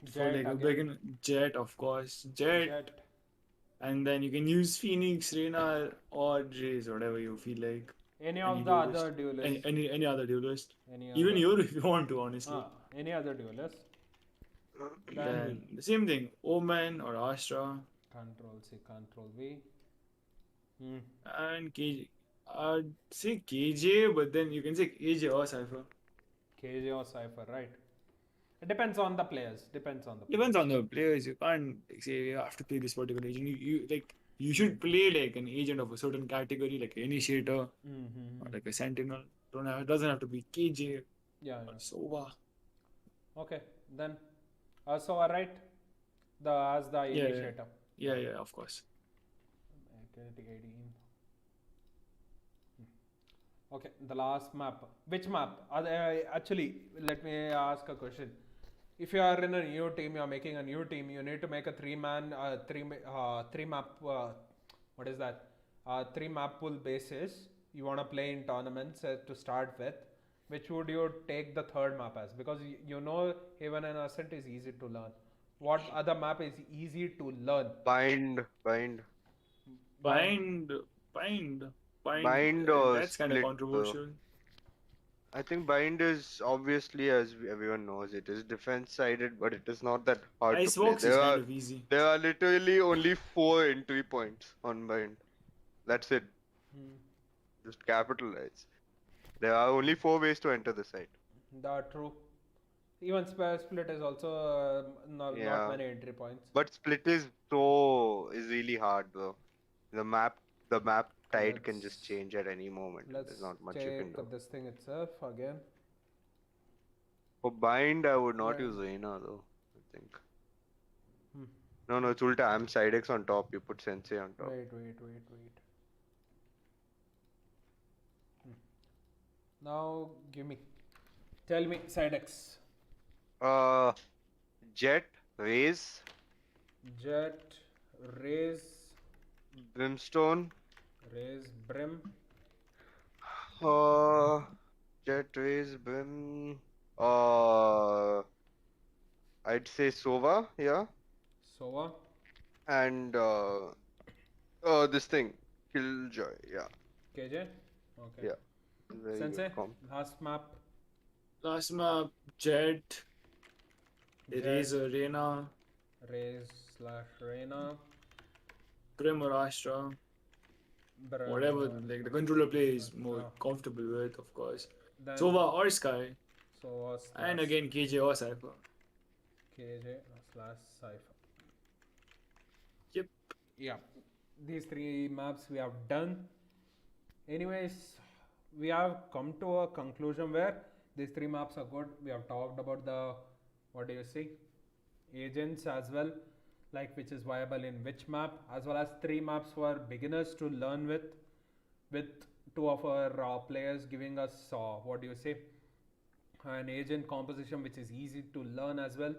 S3: for
S2: Jet
S3: like a
S2: again.
S3: beginner, Jet, of course. Jet,
S2: Jet.
S3: and then you can use Phoenix, Reina, or Jace, whatever you feel like.
S2: Any of the
S3: duelist.
S2: other duelists.
S3: Any other duelist.
S2: Any
S3: Even
S2: other-
S3: you if you want to, honestly.
S2: Any other duelist.
S3: Then the same thing, Omen or Astra,
S2: Control C, Control V.
S3: and KJ. I'd say KJ, but then you can say KJ or Cypher.
S2: KJ or Cypher, right? It depends on the players. Depends on the players.
S3: Depends on the players. You can't like, say you have to play this particular agent. You should play like an agent of a certain category, like an Initiator or like a Sentinel. It doesn't have to be KJ
S2: Yeah,
S3: or
S2: yeah.
S3: Sova.
S2: Okay, then. So, alright. As the
S3: Yeah,
S2: initiator.
S3: Yeah, of course.
S2: Okay, 18. Okay, the last map. Which map? Actually, let me ask a question. if you are in a new team, you are making a new team, you need to make a three map, what is that? Three map pool basis. You want to play in tournaments to start with. Which would you take the third map as? Because you know Haven and Ascent is easy to learn. What other map is easy to learn?
S4: Bind.
S3: Bind, bind, bind.
S4: Bind or
S3: That's kind of
S4: split, bro.
S3: controversial.
S4: I think bind is obviously, as everyone knows, it is defense sided, but it is not that hard to play.
S3: Icebox is kind of easy.
S4: There are literally only 4 entry points on bind. That's it. Just capitalize. There are only 4 ways to enter the site.
S2: That true. Even split is also not
S4: Yeah.
S2: many entry points.
S4: But split is really hard, bro. The map tide can just change at any moment.
S2: Let's
S4: There's not much you can
S2: check
S4: do.
S2: this thing itself again.
S4: For bind, I would not
S2: Bind.
S4: use Reina though. I think. No, it's ulta. I'm Cydex on top. You put Sensei on top.
S2: Wait. Now give me. Tell me, Cydex.
S4: Jet, Raze,
S2: Jet, Raise,
S4: Brimstone.
S2: Brim.
S4: Jet, Raze, Brim. I'd say Sova, yeah,
S2: Sova.
S4: and this thing, Killjoy, yeah,
S2: KJ. Okay.
S4: yeah. Very
S2: Sensei.
S4: good comp.
S2: Last map.
S3: Last map, Jet, Razor, Reina,
S2: Raise/Reina.
S3: Brim or Astra. Whatever like the controller play is more comfortable with, of course.
S2: Then
S3: Sova or Sky,
S2: Sova
S3: and again KJ or Cypher.
S2: KJ/Cypher.
S3: Yep.
S2: Yeah, these 3 maps we have done. Anyways, we have come to a conclusion where these 3 maps are good. We have talked about the, what do you see, agents as well, like which is viable in which map, as well as 3 maps for beginners to learn with 2 of our players giving us, what do you say, an agent composition which is easy to learn as well.